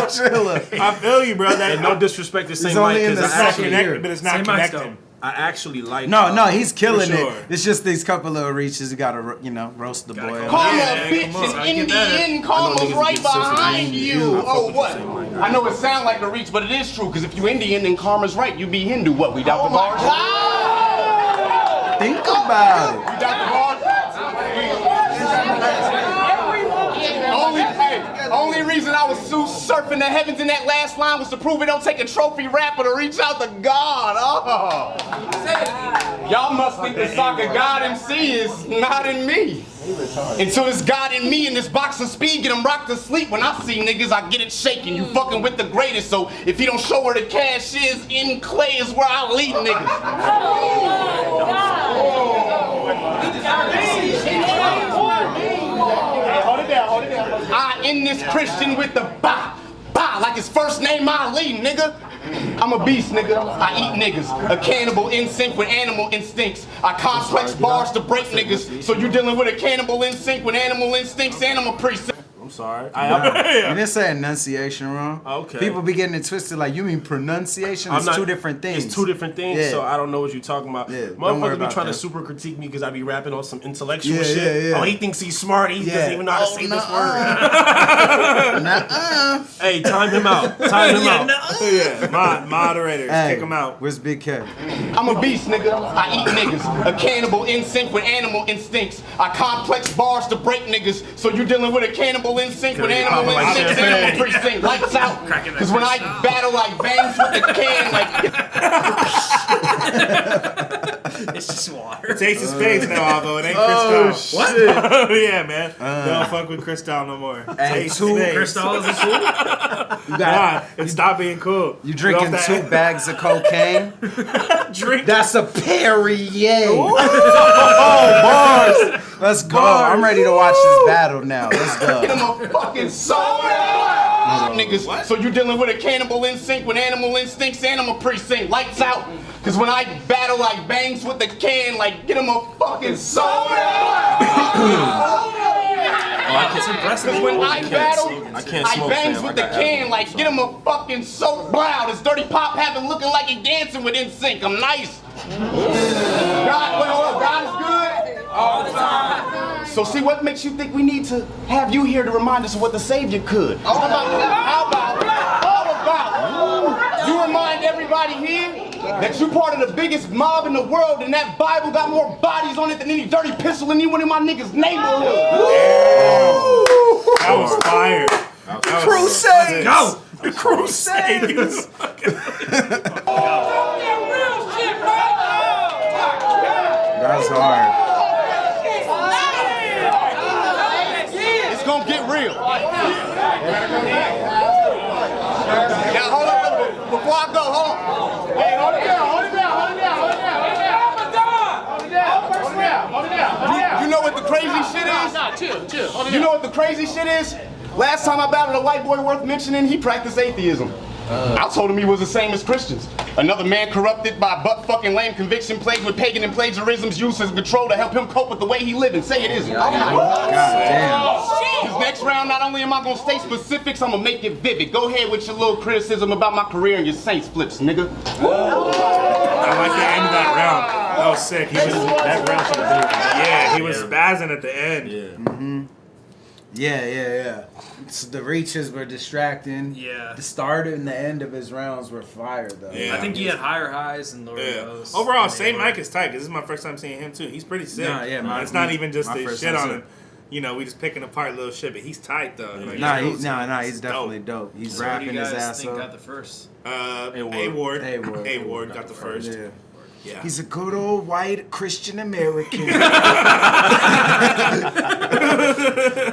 [SPEAKER 3] Chilla.
[SPEAKER 1] I feel you, bro. That
[SPEAKER 4] And no disrespect to Saint
[SPEAKER 3] only
[SPEAKER 4] Mike,
[SPEAKER 3] in
[SPEAKER 4] because
[SPEAKER 3] the
[SPEAKER 4] I
[SPEAKER 1] not
[SPEAKER 3] second
[SPEAKER 4] actually,
[SPEAKER 1] connected, but it's not
[SPEAKER 2] Same Mike's
[SPEAKER 1] connecting.
[SPEAKER 4] I actually like.
[SPEAKER 3] No, he's killing
[SPEAKER 1] For sure.
[SPEAKER 3] it. It's just these couple of reaches. You gotta, roast the boy.
[SPEAKER 9] Karma
[SPEAKER 1] Yeah,
[SPEAKER 9] bitch,
[SPEAKER 1] come on.
[SPEAKER 9] and
[SPEAKER 2] I get that.
[SPEAKER 9] Indian karma's
[SPEAKER 4] niggas
[SPEAKER 9] right
[SPEAKER 4] get sensitive.
[SPEAKER 9] behind you.
[SPEAKER 4] I fuck
[SPEAKER 9] Oh,
[SPEAKER 4] with
[SPEAKER 9] what?
[SPEAKER 4] you, Saint Mike.
[SPEAKER 9] I know it sound like a reach, but it is true. Because if you Indian, then karma's right. You be Hindu. What? We doubt the bars.
[SPEAKER 3] Think about it.
[SPEAKER 9] We doubt the bars. Only reason I was surfing the heavens in that last line was to prove it don't take a trophy rapper to reach out to God. Oh. Y'all must think the soccer God MC is not in me. Until it's God in me in this box of speed, get him rocked to sleep. When I see niggas, I get it shaking. You fucking with the greatest, so if he don't show where the cash is, in Clay is where I lead niggas. Hold it down. I end this Christian with the ba, like his first name Ali, nigga. I'm a beast, nigga. I eat niggas. A cannibal in sync with animal instincts. I complex bars to break niggas. So you dealing with a cannibal in sync with animal instincts, animal precinct.
[SPEAKER 4] I'm sorry.
[SPEAKER 3] You didn't say enunciation wrong.
[SPEAKER 4] Okay.
[SPEAKER 3] People be getting it twisted. Like, you mean pronunciation? It's two different things.
[SPEAKER 4] It's two different things,
[SPEAKER 3] Yeah.
[SPEAKER 4] so I don't know what you're talking about.
[SPEAKER 3] Yeah, don't worry
[SPEAKER 4] Motherfuckers be
[SPEAKER 3] about
[SPEAKER 4] trying to
[SPEAKER 3] that.
[SPEAKER 4] super critique me because I be rapping on some intellectual
[SPEAKER 3] Yeah,
[SPEAKER 4] shit.
[SPEAKER 3] yeah.
[SPEAKER 4] Oh, he thinks he's smart. He doesn't even know how to say this word. Hey, time him out. Time him out.
[SPEAKER 1] Yeah, moderators,
[SPEAKER 3] Hey,
[SPEAKER 1] kick them out.
[SPEAKER 3] Where's Big K?
[SPEAKER 9] I'm a beast, nigga. I eat niggas. A cannibal in sync with animal instincts. I complex bars to break niggas. So you dealing with a cannibal in sync with animal
[SPEAKER 4] Like
[SPEAKER 9] instincts,
[SPEAKER 4] champagne.
[SPEAKER 9] animal precinct. Lights out. Because when I battle, I bangs with the can like.
[SPEAKER 2] It's just water.
[SPEAKER 1] Taste his face now, Avo. It ain't Cristal. What? Yeah, man. Don't fuck with Cristal no more. Taste his face.
[SPEAKER 2] Cristal isn't cool?
[SPEAKER 1] It stopped being cool.
[SPEAKER 3] You drinking 2 bags of cocaine?
[SPEAKER 1] Drink.
[SPEAKER 3] That's a Perrier.
[SPEAKER 1] Oh,
[SPEAKER 3] bars. Let's go. I'm ready to watch this battle now. Let's go.
[SPEAKER 9] Get him a fucking soda. Niggas, what? So you dealing with a cannibal instinct with animal instincts, animal precinct, lights out. Cause when I battle, I bangs with the can, like get him a fucking soda.
[SPEAKER 2] It's impressive.
[SPEAKER 9] Cause when I battle,
[SPEAKER 4] I can't
[SPEAKER 9] I
[SPEAKER 4] smoke,
[SPEAKER 9] bangs
[SPEAKER 4] fam.
[SPEAKER 9] with the can, like get him a fucking soda. Wow, this dirty pop having looking like he dancing with NSYNC. I'm nice. God, wait, hold up. God is good all the time. So see, what makes you think we need to have you here to remind us of what the Savior could? How about you remind everybody here that you part of the biggest mob in the world, and that Bible got more bodies on it than any dirty pistol in any one of my niggas' neighborhood.
[SPEAKER 1] That was fire.
[SPEAKER 3] Crusade.
[SPEAKER 1] Go. Crusade.
[SPEAKER 3] That's hard.
[SPEAKER 9] It's gonna get real. Now hold up, before I go, hold on. Hey, hold it down. You know what the crazy shit is?
[SPEAKER 7] Chill.
[SPEAKER 9] You know what the crazy shit is? Last time I battled a white boy worth mentioning, he practiced atheism. I told him he was the same as Christians. Another man corrupted by butt-fucking lame conviction, plagued with pagan and plagiarisms used as control to help him cope with the way he lived and say it isn't.
[SPEAKER 3] God damn.
[SPEAKER 9] His next round, not only am I gonna state specifics, I'm gonna make it vivid. Go ahead with your little criticism about my career and your Saints flips, nigga.
[SPEAKER 1] I like the end of that round. That was sick. That round should have been. Yeah, he was spazzing at the end.
[SPEAKER 3] Yeah. So the reaches were distracting.
[SPEAKER 2] Yeah.
[SPEAKER 3] The start and the end of his rounds were fire, though.
[SPEAKER 1] Yeah.
[SPEAKER 2] I think he had higher highs and lower lows.
[SPEAKER 1] Overall, St. Mike is tight. This is my first time seeing him too. He's pretty sick. It's not even just the shit on him. You know, we just picking apart little shit, but he's tight though.
[SPEAKER 3] He's definitely dope. He's rapping his ass
[SPEAKER 2] think
[SPEAKER 3] off.
[SPEAKER 2] got the first?
[SPEAKER 1] A-Ward got the first. Yeah.
[SPEAKER 3] He's a good old white Christian American.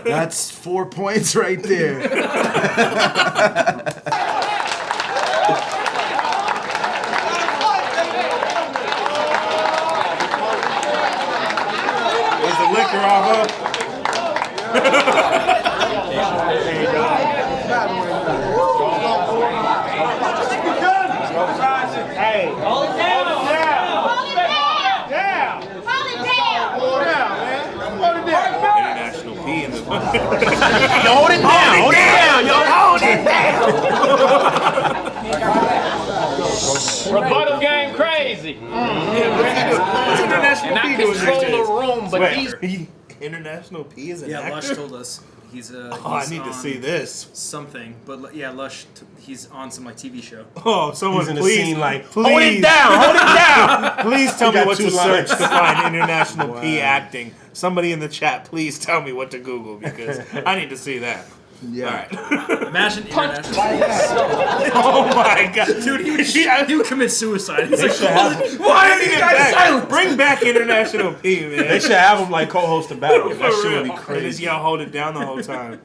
[SPEAKER 3] That's 4 points right there.
[SPEAKER 1] Where's the liquor, Avo?
[SPEAKER 8] Hey, hold it down.
[SPEAKER 1] International P in the
[SPEAKER 4] Hold it down.
[SPEAKER 7] Rebuttal game crazy.
[SPEAKER 1] What's International
[SPEAKER 7] And I
[SPEAKER 1] P doing
[SPEAKER 7] control
[SPEAKER 1] these
[SPEAKER 7] the
[SPEAKER 1] days?
[SPEAKER 7] room, but these
[SPEAKER 1] International P is an
[SPEAKER 2] Yeah,
[SPEAKER 1] actor?
[SPEAKER 2] Lush told us he's
[SPEAKER 1] I need to see this.
[SPEAKER 2] something, but yeah, Lush he's on some like TV show.
[SPEAKER 1] Oh, someone
[SPEAKER 4] He's in the
[SPEAKER 1] please,
[SPEAKER 4] scene like,
[SPEAKER 1] please,
[SPEAKER 4] hold it down.
[SPEAKER 1] please tell me
[SPEAKER 4] got
[SPEAKER 1] what to
[SPEAKER 4] 2
[SPEAKER 1] search
[SPEAKER 4] lines.
[SPEAKER 1] to find International P acting. Somebody in the chat, please tell me what to Google because I need to see that.
[SPEAKER 3] Yeah.
[SPEAKER 1] All right.
[SPEAKER 2] Imagine international.
[SPEAKER 1] Oh my god, dude,
[SPEAKER 2] You commit suicide. He's like,
[SPEAKER 1] why are you guys silent? Bring back International P, man.
[SPEAKER 4] They should have him like co-host the battle. That
[SPEAKER 1] For
[SPEAKER 4] shit
[SPEAKER 1] real.
[SPEAKER 4] would be
[SPEAKER 1] And just
[SPEAKER 4] crazy.
[SPEAKER 1] y'all hold it down the whole time.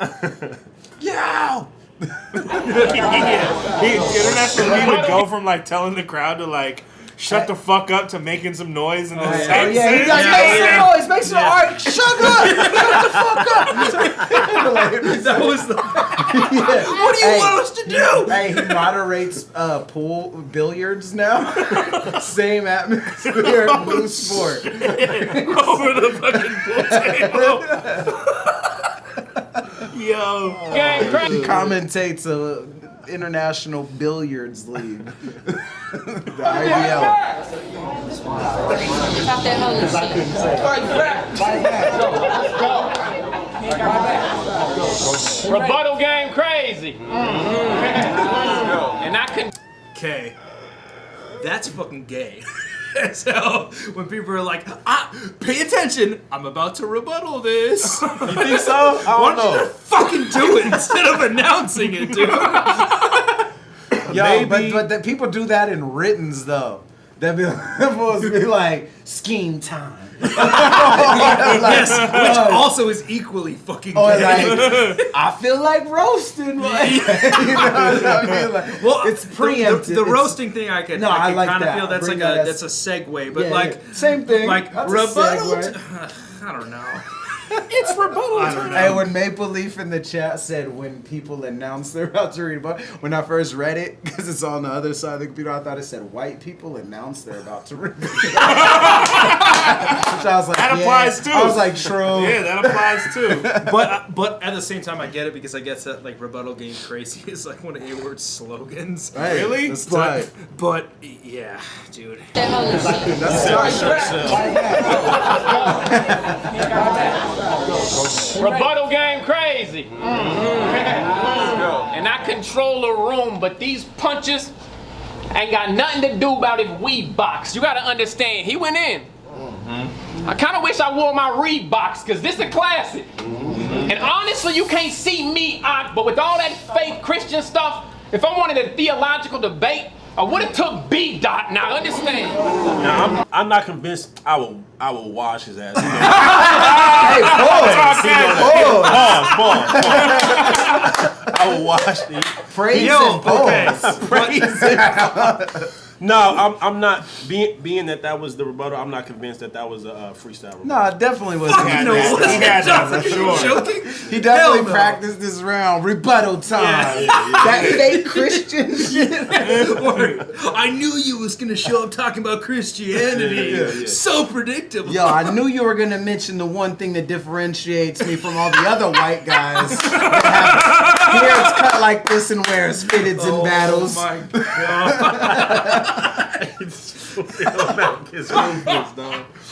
[SPEAKER 3] Yeah.
[SPEAKER 1] International P would go from like telling the crowd to like shut the fuck up to making some noise and then
[SPEAKER 3] He's like, make some noise. All right, shut up. Shut the fuck up.
[SPEAKER 2] that was the.
[SPEAKER 3] What
[SPEAKER 2] do you want us to do?
[SPEAKER 3] Hey, he moderates pool billiards now. Same atmosphere, blue sport.
[SPEAKER 1] over the fucking pool table. Yo.
[SPEAKER 3] He commentates a international billiards league. The IBL.
[SPEAKER 10] Talk that holy shit.
[SPEAKER 7] rebuttal game crazy. And I can.
[SPEAKER 2] Okay, that's fucking gay. So when people are like, pay attention, I'm about to rebuttal this.
[SPEAKER 4] You think so?
[SPEAKER 2] Why don't you just fucking do it instead of announcing it, dude?
[SPEAKER 3] Yo, but the people do that in writtens though. That'd be supposed to be like scheme time.
[SPEAKER 2] Yes, which also is equally fucking
[SPEAKER 3] Or
[SPEAKER 2] gay.
[SPEAKER 3] like, I feel like roasting. Like, you know what I mean? Like,
[SPEAKER 2] well,
[SPEAKER 3] it's preempted.
[SPEAKER 2] The roasting thing, I can
[SPEAKER 3] I like
[SPEAKER 2] kind of
[SPEAKER 3] that.
[SPEAKER 2] feel that's
[SPEAKER 3] Bring
[SPEAKER 2] like
[SPEAKER 3] that
[SPEAKER 2] that's a segue, but
[SPEAKER 3] yeah,
[SPEAKER 2] like
[SPEAKER 3] same thing.
[SPEAKER 2] like
[SPEAKER 3] That's a
[SPEAKER 2] rebuttal.
[SPEAKER 3] segue.
[SPEAKER 2] I don't know.
[SPEAKER 1] It's rebuttal time.
[SPEAKER 3] Hey, when Maple Leaf in the chat said when people announce they're about to read a book, when I first read it, because it's on the other side of the computer, I thought it said white people announce they're about to read a book. Which I was like,
[SPEAKER 1] That applies too.
[SPEAKER 3] I was like, true.
[SPEAKER 1] Yeah, that applies too.
[SPEAKER 2] But at the same time, I get it because I guess that like rebuttal game crazy is like one of A-Word's slogans.
[SPEAKER 3] Hey,
[SPEAKER 1] Really?
[SPEAKER 3] That's tight.
[SPEAKER 2] But yeah, dude.
[SPEAKER 10] That holy shit.
[SPEAKER 3] That's
[SPEAKER 7] Rebuttal game crazy. And I control the room, but these punches ain't got nothing to do about if we box. You gotta understand, he went in. I kinda wish I wore my Reeboks, cause this a classic. And honestly, you can't see me, but with all that fake Christian stuff, if I wanted a theological debate, I would've took B. Dot. Now understand.
[SPEAKER 4] Now, I'm not convinced I will wash his ass.
[SPEAKER 3] Hey,
[SPEAKER 4] Pause. I will wash the.
[SPEAKER 3] praise and pause.
[SPEAKER 4] No, I'm not. Being that was the rebuttal, I'm not convinced that was a freestyle rebuttal.
[SPEAKER 3] No, it definitely was.
[SPEAKER 1] He had that for sure.
[SPEAKER 2] Joking?
[SPEAKER 3] He definitely
[SPEAKER 2] Hell no.
[SPEAKER 3] practiced this round. Rebuttal time. That fake Christian shit.
[SPEAKER 2] Or, I knew you was gonna show up talking about Christianity. So predictable.
[SPEAKER 3] Yo, I knew you were gonna mention the one thing that differentiates me from all the other white guys that have hair's cut like this and wears fitteds in battles.
[SPEAKER 2] Oh my god.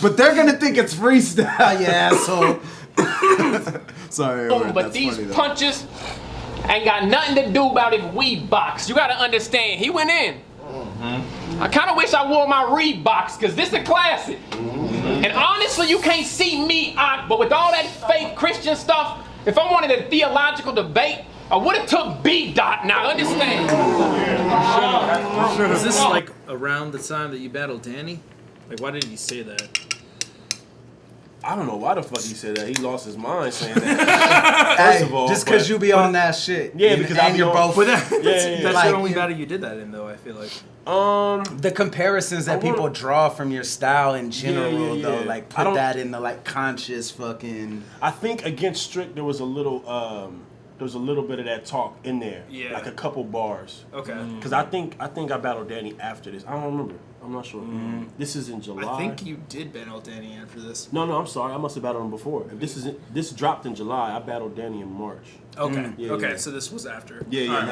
[SPEAKER 3] But they're gonna think it's freestyle, you asshole. Sorry,
[SPEAKER 7] But
[SPEAKER 3] that's
[SPEAKER 7] these
[SPEAKER 3] funny, though.
[SPEAKER 7] punches ain't got nothing to do about if we box. You gotta understand, he went in. I kinda wish I wore my Reeboks, cause this a classic. And honestly, you can't see me, but with all that fake Christian stuff, if I wanted a theological debate, I would've took B. Dot. Now understand.
[SPEAKER 2] Was this like around the time that you battled Danny? Like, why did he say that?
[SPEAKER 4] I don't know why the fuck he said that. He lost his mind saying that. First of all,
[SPEAKER 3] just because you be on that shit.
[SPEAKER 4] Yeah, because
[SPEAKER 3] and you're both.
[SPEAKER 2] That's
[SPEAKER 3] Like,
[SPEAKER 2] the only battle you did that in, though. I feel like.
[SPEAKER 3] The comparisons that people draw from your style in general,
[SPEAKER 4] Yeah.
[SPEAKER 3] though, like put that in the like conscious fucking.
[SPEAKER 4] I think against Strick there was a little bit of that talk in there.
[SPEAKER 2] Yeah.
[SPEAKER 4] Like a couple bars.
[SPEAKER 2] Okay.
[SPEAKER 4] Because I think I battled Danny after this. I don't remember. I'm not sure. This is in July.
[SPEAKER 2] I think you did battle Danny after this.
[SPEAKER 4] No, I'm sorry. I must have battled him before. If this dropped in July, I battled Danny in March.
[SPEAKER 2] Okay.
[SPEAKER 4] Yeah.
[SPEAKER 2] So this was after.
[SPEAKER 4] Yeah.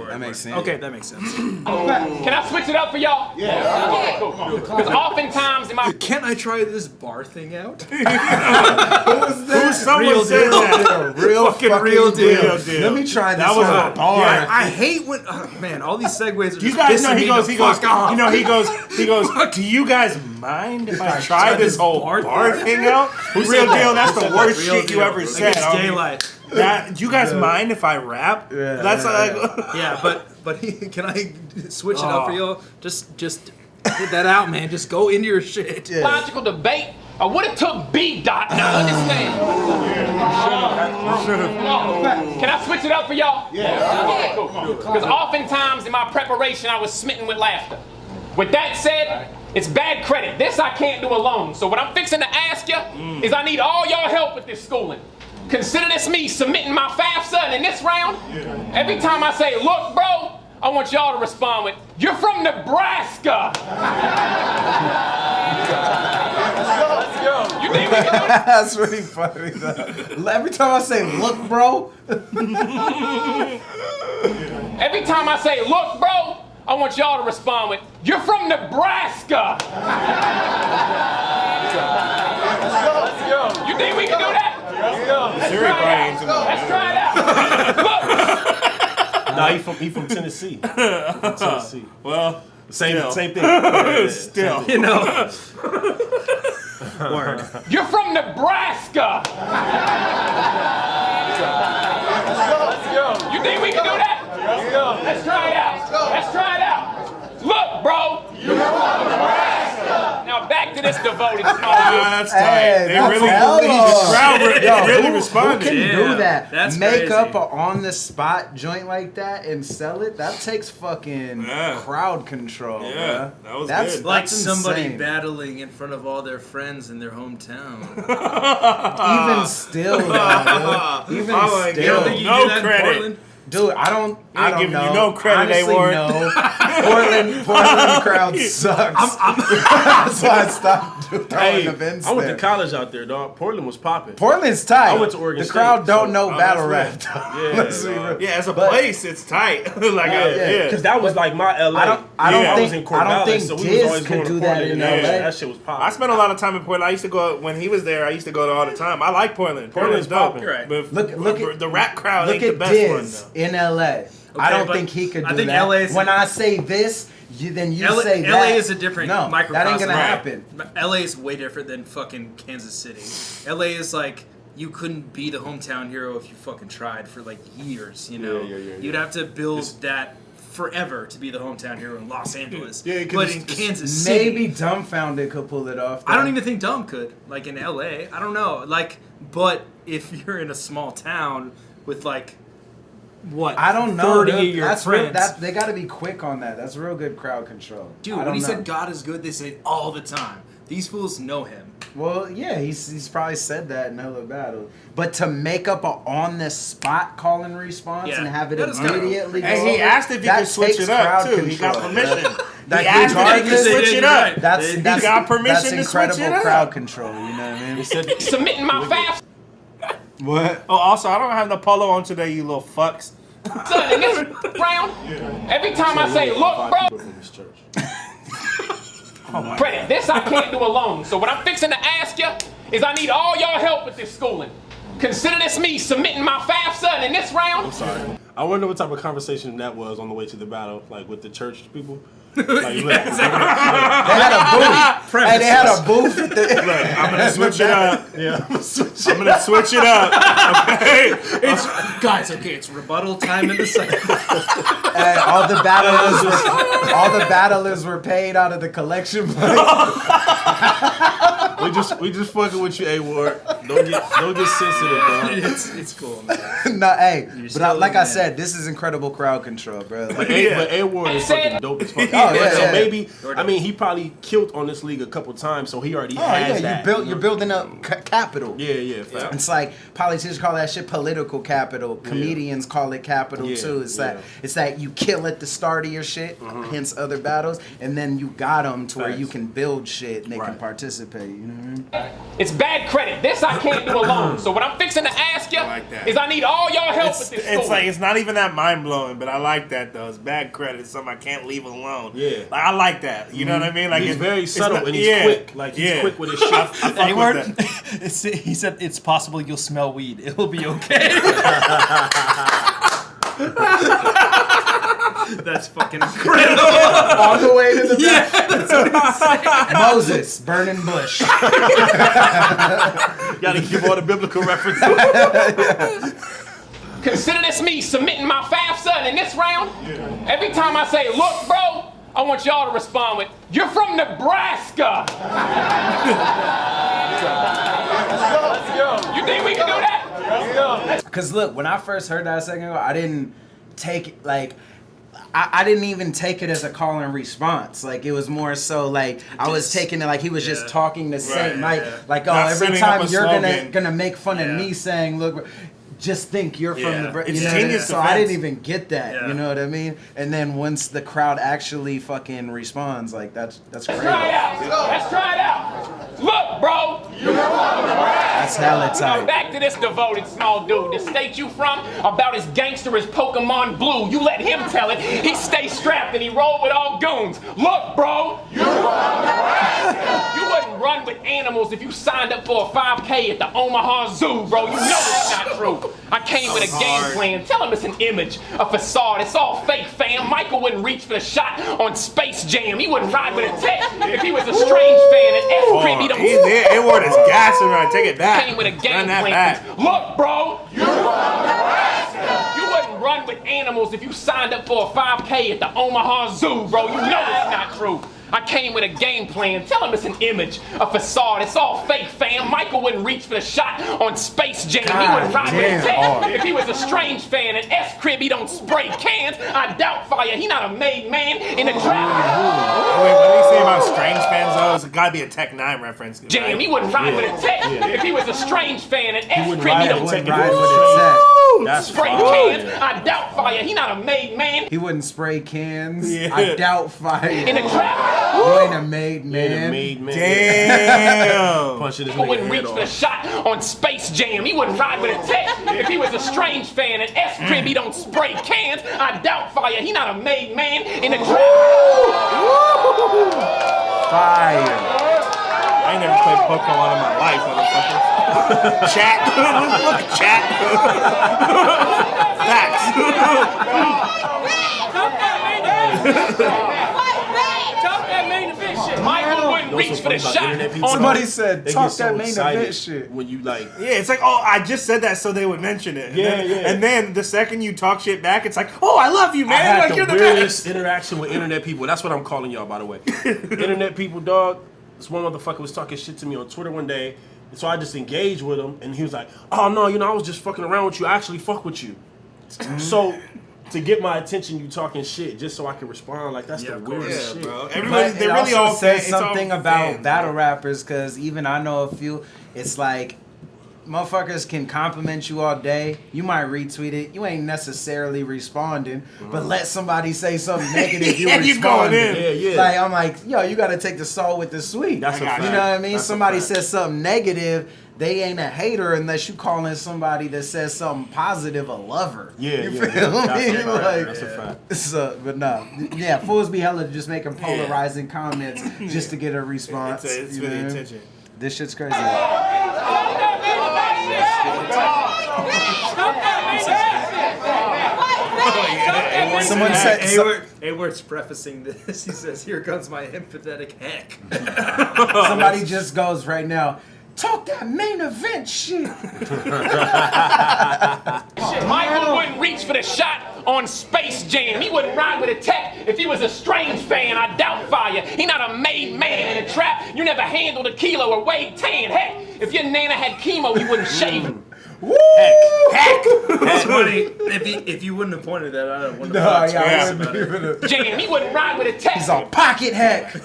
[SPEAKER 3] That makes sense.
[SPEAKER 2] Okay, that makes sense.
[SPEAKER 7] Can I switch it up for y'all? Yeah. Okay, cool. Because oftentimes in my
[SPEAKER 2] Can't I try this bar thing out?
[SPEAKER 1] Someone said that.
[SPEAKER 3] Real
[SPEAKER 1] Fucking real deal.
[SPEAKER 3] Let me try this
[SPEAKER 1] That was
[SPEAKER 3] on
[SPEAKER 1] a
[SPEAKER 3] a bar.
[SPEAKER 1] yeah,
[SPEAKER 2] I hate when man, all these segues are
[SPEAKER 1] You
[SPEAKER 2] just
[SPEAKER 1] guys know
[SPEAKER 2] pissing
[SPEAKER 1] he
[SPEAKER 2] me
[SPEAKER 1] goes.
[SPEAKER 2] the
[SPEAKER 1] He goes.
[SPEAKER 2] fuck off.
[SPEAKER 1] You know he goes. Do you guys mind if I try this whole bar thing out? Real deal. That's the worst
[SPEAKER 2] Real
[SPEAKER 1] shit you
[SPEAKER 2] deal.
[SPEAKER 1] ever said.
[SPEAKER 2] Against daylight.
[SPEAKER 1] Do you guys mind if I rap? That's like.
[SPEAKER 2] Yeah, but can I switch it up for y'all? Just get that out, man. Just go into your shit.
[SPEAKER 7] logical debate, I would've took B. Dot. Now understand. Can I switch it up for y'all? Yeah. Okay, cool. Because oftentimes in my preparation, I was smitten with laughter. With that said, it's bad credit. This I can't do alone. So what I'm fixing to ask you is I need all y'all help with this schooling. Consider this me submitting my FAFSA, and in this round, every time I say, look, bro, I want y'all to respond with, you're from Nebraska. Let's go. You think we can do that?
[SPEAKER 3] That's really funny though. Every time I say look, bro.
[SPEAKER 7] Every time I say, look, bro, I want y'all to respond with, you're from Nebraska. Let's go. You think we can do that? Let's go. Let's try it out. Look.
[SPEAKER 4] Nah, he from Tennessee. Tennessee.
[SPEAKER 1] Well,
[SPEAKER 4] same thing.
[SPEAKER 1] Still,
[SPEAKER 2] You know. Word.
[SPEAKER 7] You're from Nebraska. Let's go. You think we can do that? Let's go. Let's try it out. Let's try it out. Look, bro. You're from Nebraska. this devoted small dude.
[SPEAKER 1] That's tight.
[SPEAKER 3] Hey,
[SPEAKER 1] They
[SPEAKER 3] that's
[SPEAKER 1] really,
[SPEAKER 3] hella
[SPEAKER 1] the
[SPEAKER 3] hard.
[SPEAKER 1] crowd really
[SPEAKER 3] Who
[SPEAKER 1] responded.
[SPEAKER 3] can do that?
[SPEAKER 2] That's
[SPEAKER 3] Make
[SPEAKER 2] crazy.
[SPEAKER 3] up a on-the-spot joint like that and sell it? That takes fucking crowd control.
[SPEAKER 1] Yeah,
[SPEAKER 3] bruh.
[SPEAKER 1] that was
[SPEAKER 3] That's
[SPEAKER 1] good.
[SPEAKER 2] Like
[SPEAKER 3] that's
[SPEAKER 2] somebody
[SPEAKER 3] insane.
[SPEAKER 2] battling in front of all their friends in their hometown.
[SPEAKER 3] Even still, dog, dude. Even
[SPEAKER 1] I'm like,
[SPEAKER 3] still.
[SPEAKER 2] You don't think you
[SPEAKER 1] No
[SPEAKER 2] do that in
[SPEAKER 1] credit.
[SPEAKER 2] Portland?
[SPEAKER 3] Dude, I don't
[SPEAKER 1] giving
[SPEAKER 3] know.
[SPEAKER 1] you no credit,
[SPEAKER 3] Honestly,
[SPEAKER 1] A-Ward.
[SPEAKER 3] no. Portland crowd sucks. That's why I stopped throwing
[SPEAKER 4] Hey,
[SPEAKER 3] events
[SPEAKER 4] I went
[SPEAKER 3] there.
[SPEAKER 4] to college out there, dog. Portland was popping.
[SPEAKER 3] Portland's tight.
[SPEAKER 4] I went to Oregon
[SPEAKER 3] The
[SPEAKER 4] State,
[SPEAKER 3] crowd don't
[SPEAKER 4] so-
[SPEAKER 3] know
[SPEAKER 1] Oh,
[SPEAKER 3] battle
[SPEAKER 1] that's
[SPEAKER 3] rap.
[SPEAKER 4] Yeah,
[SPEAKER 3] Let's be
[SPEAKER 4] dog.
[SPEAKER 3] real.
[SPEAKER 1] Yeah, as a
[SPEAKER 3] But-
[SPEAKER 1] place, it's tight. Like,
[SPEAKER 3] Yeah,
[SPEAKER 4] Because that was like my LA.
[SPEAKER 3] I don't
[SPEAKER 4] I was
[SPEAKER 3] think-
[SPEAKER 4] in
[SPEAKER 3] I don't
[SPEAKER 4] Corvallis,
[SPEAKER 3] think
[SPEAKER 4] so we
[SPEAKER 3] Diz
[SPEAKER 4] was always
[SPEAKER 3] could
[SPEAKER 4] going to
[SPEAKER 3] do that
[SPEAKER 4] Portland,
[SPEAKER 3] in
[SPEAKER 4] and
[SPEAKER 3] LA.
[SPEAKER 4] That shit was popping.
[SPEAKER 1] I spent a lot of time in Portland. I used to go when he was there. I used to go there all the time. I like Portland. Portland's dope.
[SPEAKER 4] popping.
[SPEAKER 2] Right.
[SPEAKER 1] But
[SPEAKER 3] Look at
[SPEAKER 1] the rap crowd
[SPEAKER 3] Look
[SPEAKER 1] ain't the
[SPEAKER 3] at
[SPEAKER 1] best one
[SPEAKER 3] Diz
[SPEAKER 1] though.
[SPEAKER 3] in LA. I don't
[SPEAKER 2] but
[SPEAKER 3] think he could do
[SPEAKER 2] I think
[SPEAKER 3] that.
[SPEAKER 2] LA is
[SPEAKER 3] when I say this, then you say that.
[SPEAKER 2] LA is a different
[SPEAKER 3] no,
[SPEAKER 2] microcosm.
[SPEAKER 3] that ain't gonna
[SPEAKER 2] Right.
[SPEAKER 3] happen.
[SPEAKER 2] LA is way different than fucking Kansas City. LA is like you couldn't be the hometown hero if you fucking tried for like years. You know,
[SPEAKER 4] Yeah.
[SPEAKER 2] you'd have to build that forever to be the hometown hero in Los Angeles.
[SPEAKER 4] Yeah, 'cause
[SPEAKER 2] but
[SPEAKER 4] it's-
[SPEAKER 2] in Kansas City,
[SPEAKER 3] Maybe Dumbfounded could pull it off.
[SPEAKER 2] I don't
[SPEAKER 3] though.
[SPEAKER 2] even think Dumb could. Like in LA, I don't know. Like, but if you're in a small town with like what
[SPEAKER 3] I don't know.
[SPEAKER 2] 30
[SPEAKER 3] dude.
[SPEAKER 2] of your
[SPEAKER 3] That's real,
[SPEAKER 2] friends.
[SPEAKER 3] they got to be quick on that. That's real good crowd control.
[SPEAKER 2] Dude,
[SPEAKER 3] I
[SPEAKER 2] when
[SPEAKER 3] don't
[SPEAKER 2] he
[SPEAKER 3] know.
[SPEAKER 2] said God is good, they say it all the time. These fools know him.
[SPEAKER 3] Well, yeah, he's probably said that in hella battles. But to make up a on the spot call and response
[SPEAKER 2] Yeah.
[SPEAKER 3] and have it
[SPEAKER 2] That is kinda-
[SPEAKER 3] immediately,
[SPEAKER 1] And
[SPEAKER 3] go
[SPEAKER 1] he
[SPEAKER 3] over,
[SPEAKER 1] asked if he
[SPEAKER 3] that
[SPEAKER 1] could switch
[SPEAKER 3] takes
[SPEAKER 1] it up
[SPEAKER 3] crowd
[SPEAKER 1] too. He got
[SPEAKER 3] control.
[SPEAKER 1] permission.
[SPEAKER 3] That
[SPEAKER 1] He asked if he could
[SPEAKER 3] regardless-
[SPEAKER 1] switch it up.
[SPEAKER 3] That's
[SPEAKER 1] He got permission
[SPEAKER 3] that's
[SPEAKER 1] to
[SPEAKER 3] incredible
[SPEAKER 1] switch it up.
[SPEAKER 3] crowd control. You know what I mean?
[SPEAKER 4] He said,
[SPEAKER 7] Submitting my fast
[SPEAKER 3] What?
[SPEAKER 1] Oh, also, I don't have the polo on today, you little fucks.
[SPEAKER 7] son in this round. Every time I say, look, bro,
[SPEAKER 4] from this church.
[SPEAKER 7] credit, this I can't do alone. So what I'm fixing to ask you is I need all y'all help with this schooling. Consider this me submitting my FAFSA in this round.
[SPEAKER 4] Sorry. I wonder what type of conversation that was on the way to the battle, like with the church people. Like, look,
[SPEAKER 3] They had a booth. Hey, they had a booth at the.
[SPEAKER 1] Look, I'm gonna switch it up.
[SPEAKER 4] yeah,
[SPEAKER 1] I'm gonna switch it up. Okay.
[SPEAKER 2] Guys, okay, it's rebuttal time in the second.
[SPEAKER 3] Hey, all the battlers were paid out of the collection plate.
[SPEAKER 4] we just fucking with you, A-Ward. Don't get sensitive, bro.
[SPEAKER 2] It's cool, man.
[SPEAKER 3] No, hey, but
[SPEAKER 2] still
[SPEAKER 3] like
[SPEAKER 2] the
[SPEAKER 3] I
[SPEAKER 2] man.
[SPEAKER 3] said, this is incredible crowd control, bro. Like,
[SPEAKER 4] But A-Ward is fucking dope as fuck.
[SPEAKER 3] Oh, yeah,
[SPEAKER 4] so
[SPEAKER 3] yeah.
[SPEAKER 4] maybe, I mean, he probably killed on this league a couple times, so he already
[SPEAKER 3] oh
[SPEAKER 4] has
[SPEAKER 3] yeah,
[SPEAKER 4] that.
[SPEAKER 3] you're building up capital.
[SPEAKER 4] Yeah, fact.
[SPEAKER 3] It's like politicians call that shit political capital. Comedians call it capital
[SPEAKER 4] Yeah,
[SPEAKER 3] too. It's
[SPEAKER 4] yeah.
[SPEAKER 3] that you kill at the start of your shit, hence other battles, and then you got them to where you
[SPEAKER 4] Facts.
[SPEAKER 3] can build shit and they can
[SPEAKER 4] Right.
[SPEAKER 3] participate. You know what I mean?
[SPEAKER 7] It's bad credit. This I can't do alone. So what I'm fixing to ask you
[SPEAKER 1] like that.
[SPEAKER 7] is I need all y'all help with this
[SPEAKER 1] It's
[SPEAKER 7] schooling.
[SPEAKER 1] like it's not even that mind blowing, but I like that though. It's bad credit. It's something I can't leave alone.
[SPEAKER 4] Yeah.
[SPEAKER 1] Like I like that. You know what I mean? Like
[SPEAKER 4] He's
[SPEAKER 1] it's
[SPEAKER 4] very
[SPEAKER 1] it's
[SPEAKER 4] subtle
[SPEAKER 1] not-
[SPEAKER 4] and he's
[SPEAKER 1] yeah,
[SPEAKER 4] quick. Like, he's
[SPEAKER 1] yeah.
[SPEAKER 4] quick with his shit.
[SPEAKER 1] I fuck with
[SPEAKER 5] A-Word,
[SPEAKER 1] that.
[SPEAKER 5] he said it's possible you'll smell weed. It'll be okay.
[SPEAKER 2] That's fucking incredible.
[SPEAKER 3] On the way to the Moses, burning bush.
[SPEAKER 4] Gotta give all the biblical references.
[SPEAKER 7] Consider this me submitting my FAFSA in this round. Every time I say, look, bro, I want y'all to respond with, you're from Nebraska. You think we can do that?
[SPEAKER 3] Cause look, when I first heard that a second ago, I didn't take it like. I didn't even take it as a call and response. Like it was more so like I was taking it like he was just talking the same. Like oh,
[SPEAKER 1] Not
[SPEAKER 3] every
[SPEAKER 1] setting up
[SPEAKER 3] time
[SPEAKER 1] a
[SPEAKER 3] you're
[SPEAKER 1] slogan.
[SPEAKER 3] gonna make fun of me saying, look, just think you're from the.
[SPEAKER 1] It's
[SPEAKER 3] You know,
[SPEAKER 1] genius
[SPEAKER 3] so I
[SPEAKER 1] defense.
[SPEAKER 3] didn't even get that.
[SPEAKER 2] Yeah.
[SPEAKER 3] You know what I mean? And then once the crowd actually fucking responds, like that's great.
[SPEAKER 7] Try it out. Let's try it out. Look, bro.
[SPEAKER 3] That's hella
[SPEAKER 7] Now
[SPEAKER 3] tight.
[SPEAKER 7] back to this devoted small dude. The state you from, about as gangster as Pokemon Blue. You let him tell it. He stay strapped and he roll with all goons. Look, bro. You wouldn't run with animals if you signed up for a 5K at the Omaha Zoo, bro. You know it's not true. I came with a game plan. Tell him it's an image, a facade. It's all fake, fam. Michael wouldn't reach for the shot on Space Jam. He wouldn't ride with a tech if he was a Strange fan. And S beat him.
[SPEAKER 1] He's there. A-Word is gassing right. Take it back.
[SPEAKER 7] Came with a
[SPEAKER 1] Run
[SPEAKER 7] game
[SPEAKER 1] that
[SPEAKER 7] plan.
[SPEAKER 1] back.
[SPEAKER 7] Look, bro. You wouldn't run with animals if you signed up for a 5K at the Omaha Zoo, bro. You know it's not true. I I came with a game plan. Tell him it's an image, a facade. It's all fake, fam. Michael wouldn't reach for the shot on Space Jam. He wouldn't ride with a tech. If he was a strange fan, an S-Crib, he don't spray cans. I doubt fire. He not a made man in a trap.
[SPEAKER 1] Wait, what did he say about strange fans though? It's gotta be a Tech 9 reference. Right?
[SPEAKER 7] Jam, he wouldn't ride with a tech. If he was a strange fan, an S-Crib, he don't
[SPEAKER 3] ride with a tech.
[SPEAKER 4] That's
[SPEAKER 7] spray cans. I doubt fire. He not a made man.
[SPEAKER 3] He wouldn't spray cans. I doubt fire.
[SPEAKER 7] In a trap.
[SPEAKER 3] You ain't a made man.
[SPEAKER 1] Damn.
[SPEAKER 4] Punching his
[SPEAKER 7] He wouldn't reach for the shot on Space Jam. He wouldn't ride with a tech. If he was a strange fan, an S-Crib, he don't spray cans. I doubt fire. He not a made man in a trap.
[SPEAKER 3] Fire.
[SPEAKER 1] I ain't never played Pokemon in my life, motherfucker. Chat. Look at chat. Facts.
[SPEAKER 7] Michael wouldn't reach for the shot.
[SPEAKER 3] Somebody said, talk that main event shit.
[SPEAKER 4] When you like,
[SPEAKER 1] Yeah, it's like, oh, I just said that so they would mention it. And then the second you talk shit back, it's like, oh, I love you, man.
[SPEAKER 4] I had
[SPEAKER 1] Like,
[SPEAKER 4] the
[SPEAKER 1] you're the
[SPEAKER 4] weirdest
[SPEAKER 1] best.
[SPEAKER 4] interaction with internet people. That's what I'm calling y'all, by the way. Internet people, dog. This one motherfucker was talking shit to me on Twitter one day, and so I just engaged with him, and he was like, "Oh no, I was just fucking around with you. I actually fuck with you." So to get my attention, you talking shit just so I can respond. Like that's the weirdest shit.
[SPEAKER 1] Bro.
[SPEAKER 3] But
[SPEAKER 1] Everybody,
[SPEAKER 3] it
[SPEAKER 1] they really
[SPEAKER 3] also
[SPEAKER 1] all
[SPEAKER 3] says
[SPEAKER 1] it's all
[SPEAKER 3] something about
[SPEAKER 1] fans,
[SPEAKER 3] battle rappers, because even I know a few. It's like motherfuckers can compliment you all day. You might retweet it. You ain't necessarily responding, but let somebody say something negative. You respond. Like I'm like, yo, you got to take the salt with the sweet.
[SPEAKER 4] That's a fact.
[SPEAKER 3] You know what I mean?
[SPEAKER 4] That's
[SPEAKER 3] Somebody says something negative. They ain't a hater unless you calling somebody that says something positive a lover. You feel me?
[SPEAKER 4] That's a fact.
[SPEAKER 3] So, but no, yeah, fools be hella just making polarizing comments just to get a response.
[SPEAKER 1] It's for the attention.
[SPEAKER 3] This shit's crazy. Someone said
[SPEAKER 2] A-Word's prefacing this. He says, "Here comes my empathetic hack."
[SPEAKER 3] somebody just goes right now. Talk that main event shit.
[SPEAKER 7] Michael wouldn't reach for the shot on Space Jam. He wouldn't ride with a tech. If he was a strange fan, I doubt fire. He not a made man in a trap. You never handled a kilo or weighed 10. Heck, if your nana had chemo, you wouldn't shave him.
[SPEAKER 3] Woo!
[SPEAKER 1] Heck!
[SPEAKER 2] It's funny. If you wouldn't have pointed that out, I wouldn't have thought about it.
[SPEAKER 7] Jam, he wouldn't ride with a tech.
[SPEAKER 3] He's on pocket hack.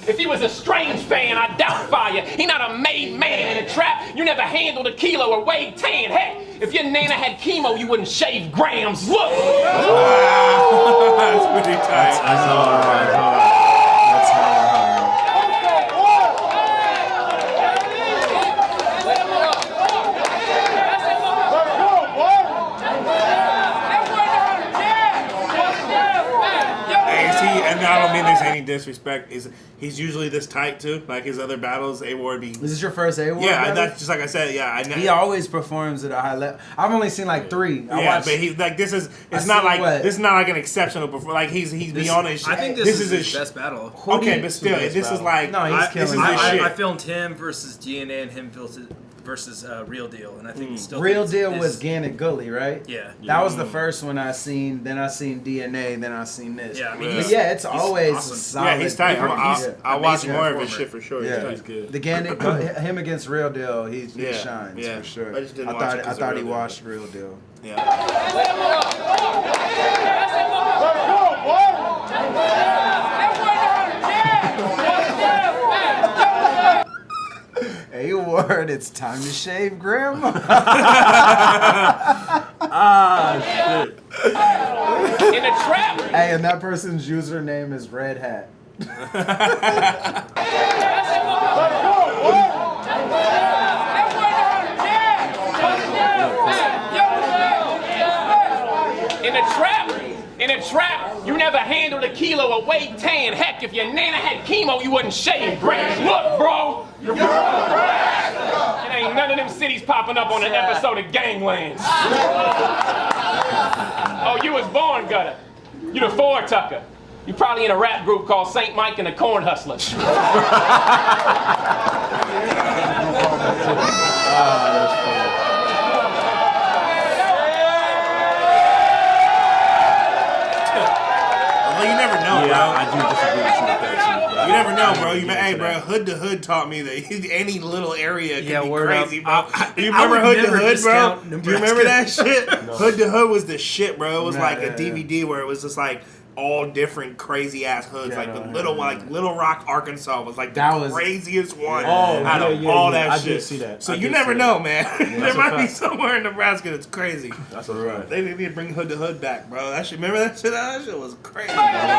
[SPEAKER 7] If he was a strange fan, I doubt fire. He not a made man in a trap. You never handled a kilo or weighed 10. Heck, if your nana had chemo, you wouldn't shave grams. Look!
[SPEAKER 1] That's pretty tight.
[SPEAKER 3] That's hard.
[SPEAKER 1] And I don't mean there's any disrespect. He's usually this tight too? Like his other battles, A-Ward be.
[SPEAKER 3] This is your first A-Ward?
[SPEAKER 1] Yeah, that's just like I said. Yeah,
[SPEAKER 3] he always performs at a high level. I've only seen like 3.
[SPEAKER 1] But he's like this is. It's not like this is not like an exceptional performance. Like he's beyond his.
[SPEAKER 2] I think this is his best battle.
[SPEAKER 1] Okay, but still, this is like
[SPEAKER 3] no, he's killing.
[SPEAKER 2] I filmed him versus DNA and him versus Real Deal, and I think still
[SPEAKER 3] Real Deal was Gannett Gully, right?
[SPEAKER 2] Yeah,
[SPEAKER 3] that was the first one I seen. Then I seen DNA. Then I seen this.
[SPEAKER 2] Yeah, I mean,
[SPEAKER 3] it's always
[SPEAKER 2] awesome.
[SPEAKER 3] solid.
[SPEAKER 1] Yeah, he's tight. I'll watch more of his shit for sure.
[SPEAKER 3] Yeah,
[SPEAKER 1] he's good.
[SPEAKER 3] The Gannett, him against Real Deal, he shines for sure.
[SPEAKER 1] I just didn't
[SPEAKER 3] I thought he watched Real Deal.
[SPEAKER 1] Yeah.
[SPEAKER 3] A-Word, it's time to shave, Grandma.
[SPEAKER 4] Shit.
[SPEAKER 7] In a trap.
[SPEAKER 3] Hey, and that person's username is Red Hat.
[SPEAKER 7] In a trap, you never handled a kilo or weighed 10. Heck, if your nana had chemo, you wouldn't shave grams. Look, bro. It ain't none of them cities popping up on an episode of Ganglands. Oh, you was born gutter. You the Ford Tucker. You probably in a rap group called St. Mike and the Corn Hustlers.
[SPEAKER 1] know, bro. Hey, bro. Hood to Hood taught me that any little area can be crazy, bro. Do you remember Hood to Hood, bro? Do you remember that shit? No. Hood to Hood was the shit, bro. It was like a DVD where it was just like all different crazy ass hoods, like Little Rock, Arkansas was like the craziest one out of all that shit. I did see that. So you never know, man. There might be somewhere in Nebraska that's crazy. That's right. They need to bring Hood to Hood back, bro. That shit. Remember that shit? That shit was crazy.
[SPEAKER 7] Right.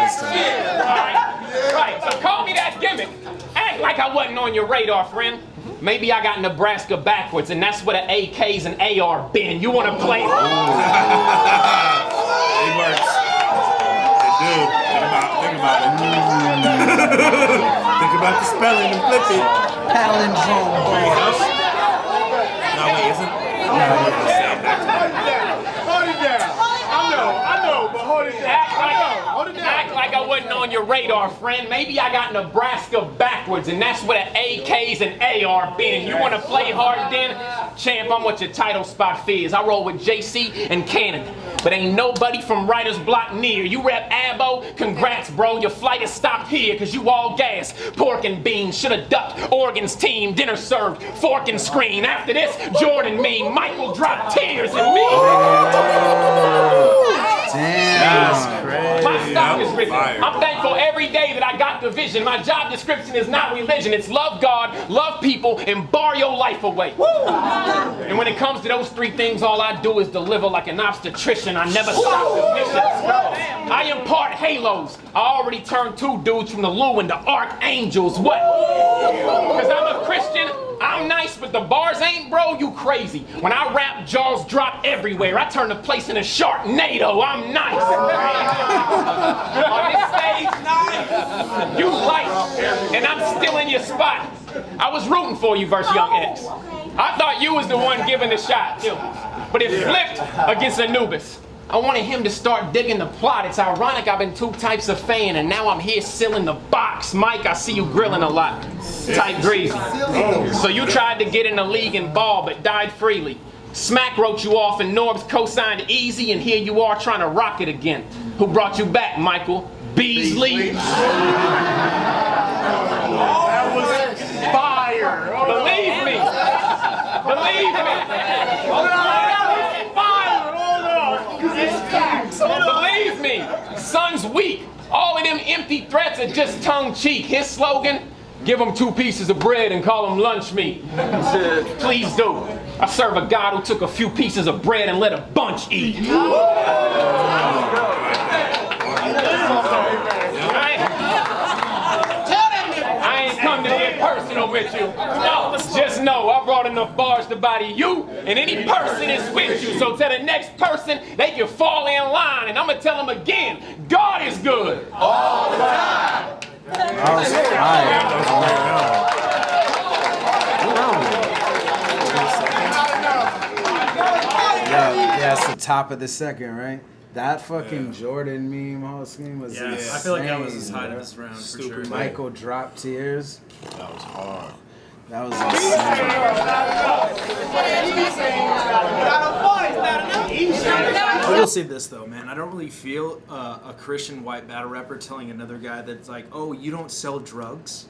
[SPEAKER 7] So call me that gimmick. Act like I wasn't on your radar, friend. Maybe I got Nebraska backwards, and that's where the AKs and AR been. You want to play?
[SPEAKER 1] It works. Dude, think about it. Think about the spelling and flip it.
[SPEAKER 3] Palindrome.
[SPEAKER 1] No, wait, isn't?
[SPEAKER 8] Hold it down. I know, but hold it down.
[SPEAKER 7] Act like I wasn't on your radar, friend. Maybe I got Nebraska backwards, and that's where the AKs and AR been. You want to play hard then? Champ, I'm what your title spot is. I roll with JC and Cannon. But ain't nobody from Writer's Block near. You rep Abo? Congrats, bro. Your flight is stopped here, cause you all gas. Pork and beans, should've ducked. Oregon's team, dinner served, fork and screen. After this, Jordan meme, Michael dropped tears in me.
[SPEAKER 3] Damn.
[SPEAKER 7] My stock is risen. I'm thankful every day that I got the vision. My job description is not religion. It's love God, love people, and bar your life away. And when it comes to those three things, all I do is deliver like an obstetrician. I never stop the mission. I impart halos. I already turned 2 dudes from the Lou into archangels. What? Because I'm a Christian. I'm nice, but the bars ain't, bro. You crazy. When I rap, jaws drop everywhere. I turn the place into Sharknado. I'm nice. On this stage, you light, and I'm still in your spot. I was rooting for you versus Young X. I thought you was the one giving the shot, but it flipped against Anubis. I wanted him to start digging the plot. It's ironic I've been 2 types of fan, and now I'm here sealing the box. Mike, I see you grilling a lot. Type greasy. So you tried to get in the league and ball, but died freely. Smack wrote you off, and Norbs co-signed easy, and here you are trying to rock it again. Who brought you back, Michael? Beasley.
[SPEAKER 8] That was fire.
[SPEAKER 7] Believe me. Believe me. Believe me, son's weak. All of them empty threats are just tongue-cheek. His slogan, give him 2 pieces of bread and call him lunch meat. Please do. I serve a God who took a few pieces of bread and let a bunch eat. I ain't come to get personal with you. No, just know I brought enough bars to body you, and any person is with you. So to the next person, they can fall in line, and I'm gonna tell them again, God is good. All the time.
[SPEAKER 3] That was fire. Yeah, it's the top of the second, right? That fucking Jordan meme whole scheme was insane.
[SPEAKER 2] I feel like that was his height of this round for sure.
[SPEAKER 3] Michael dropped tears.
[SPEAKER 4] That was hard.
[SPEAKER 3] That was insane.
[SPEAKER 2] I will say this though, man. I don't really feel a Christian white battle rapper telling another guy that's like, "Oh, you don't sell drugs,"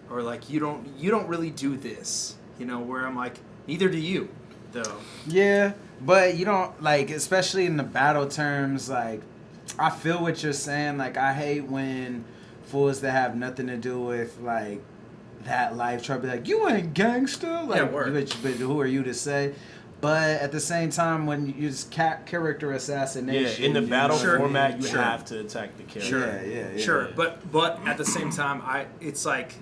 [SPEAKER 2] or like, "You don't really do this." You know, where I'm like, "Neither do you," though.
[SPEAKER 3] Yeah, but you don't like, especially in the battle terms. Like, I feel what you're saying. Like, I hate when fools that have nothing to do with like that life try to be like, "You ain't gangster." Like, but who are you to say? But at the same time, when you use character assassination,
[SPEAKER 4] in the battle format, you have to attack the character.
[SPEAKER 2] Sure. But at the same time, it's like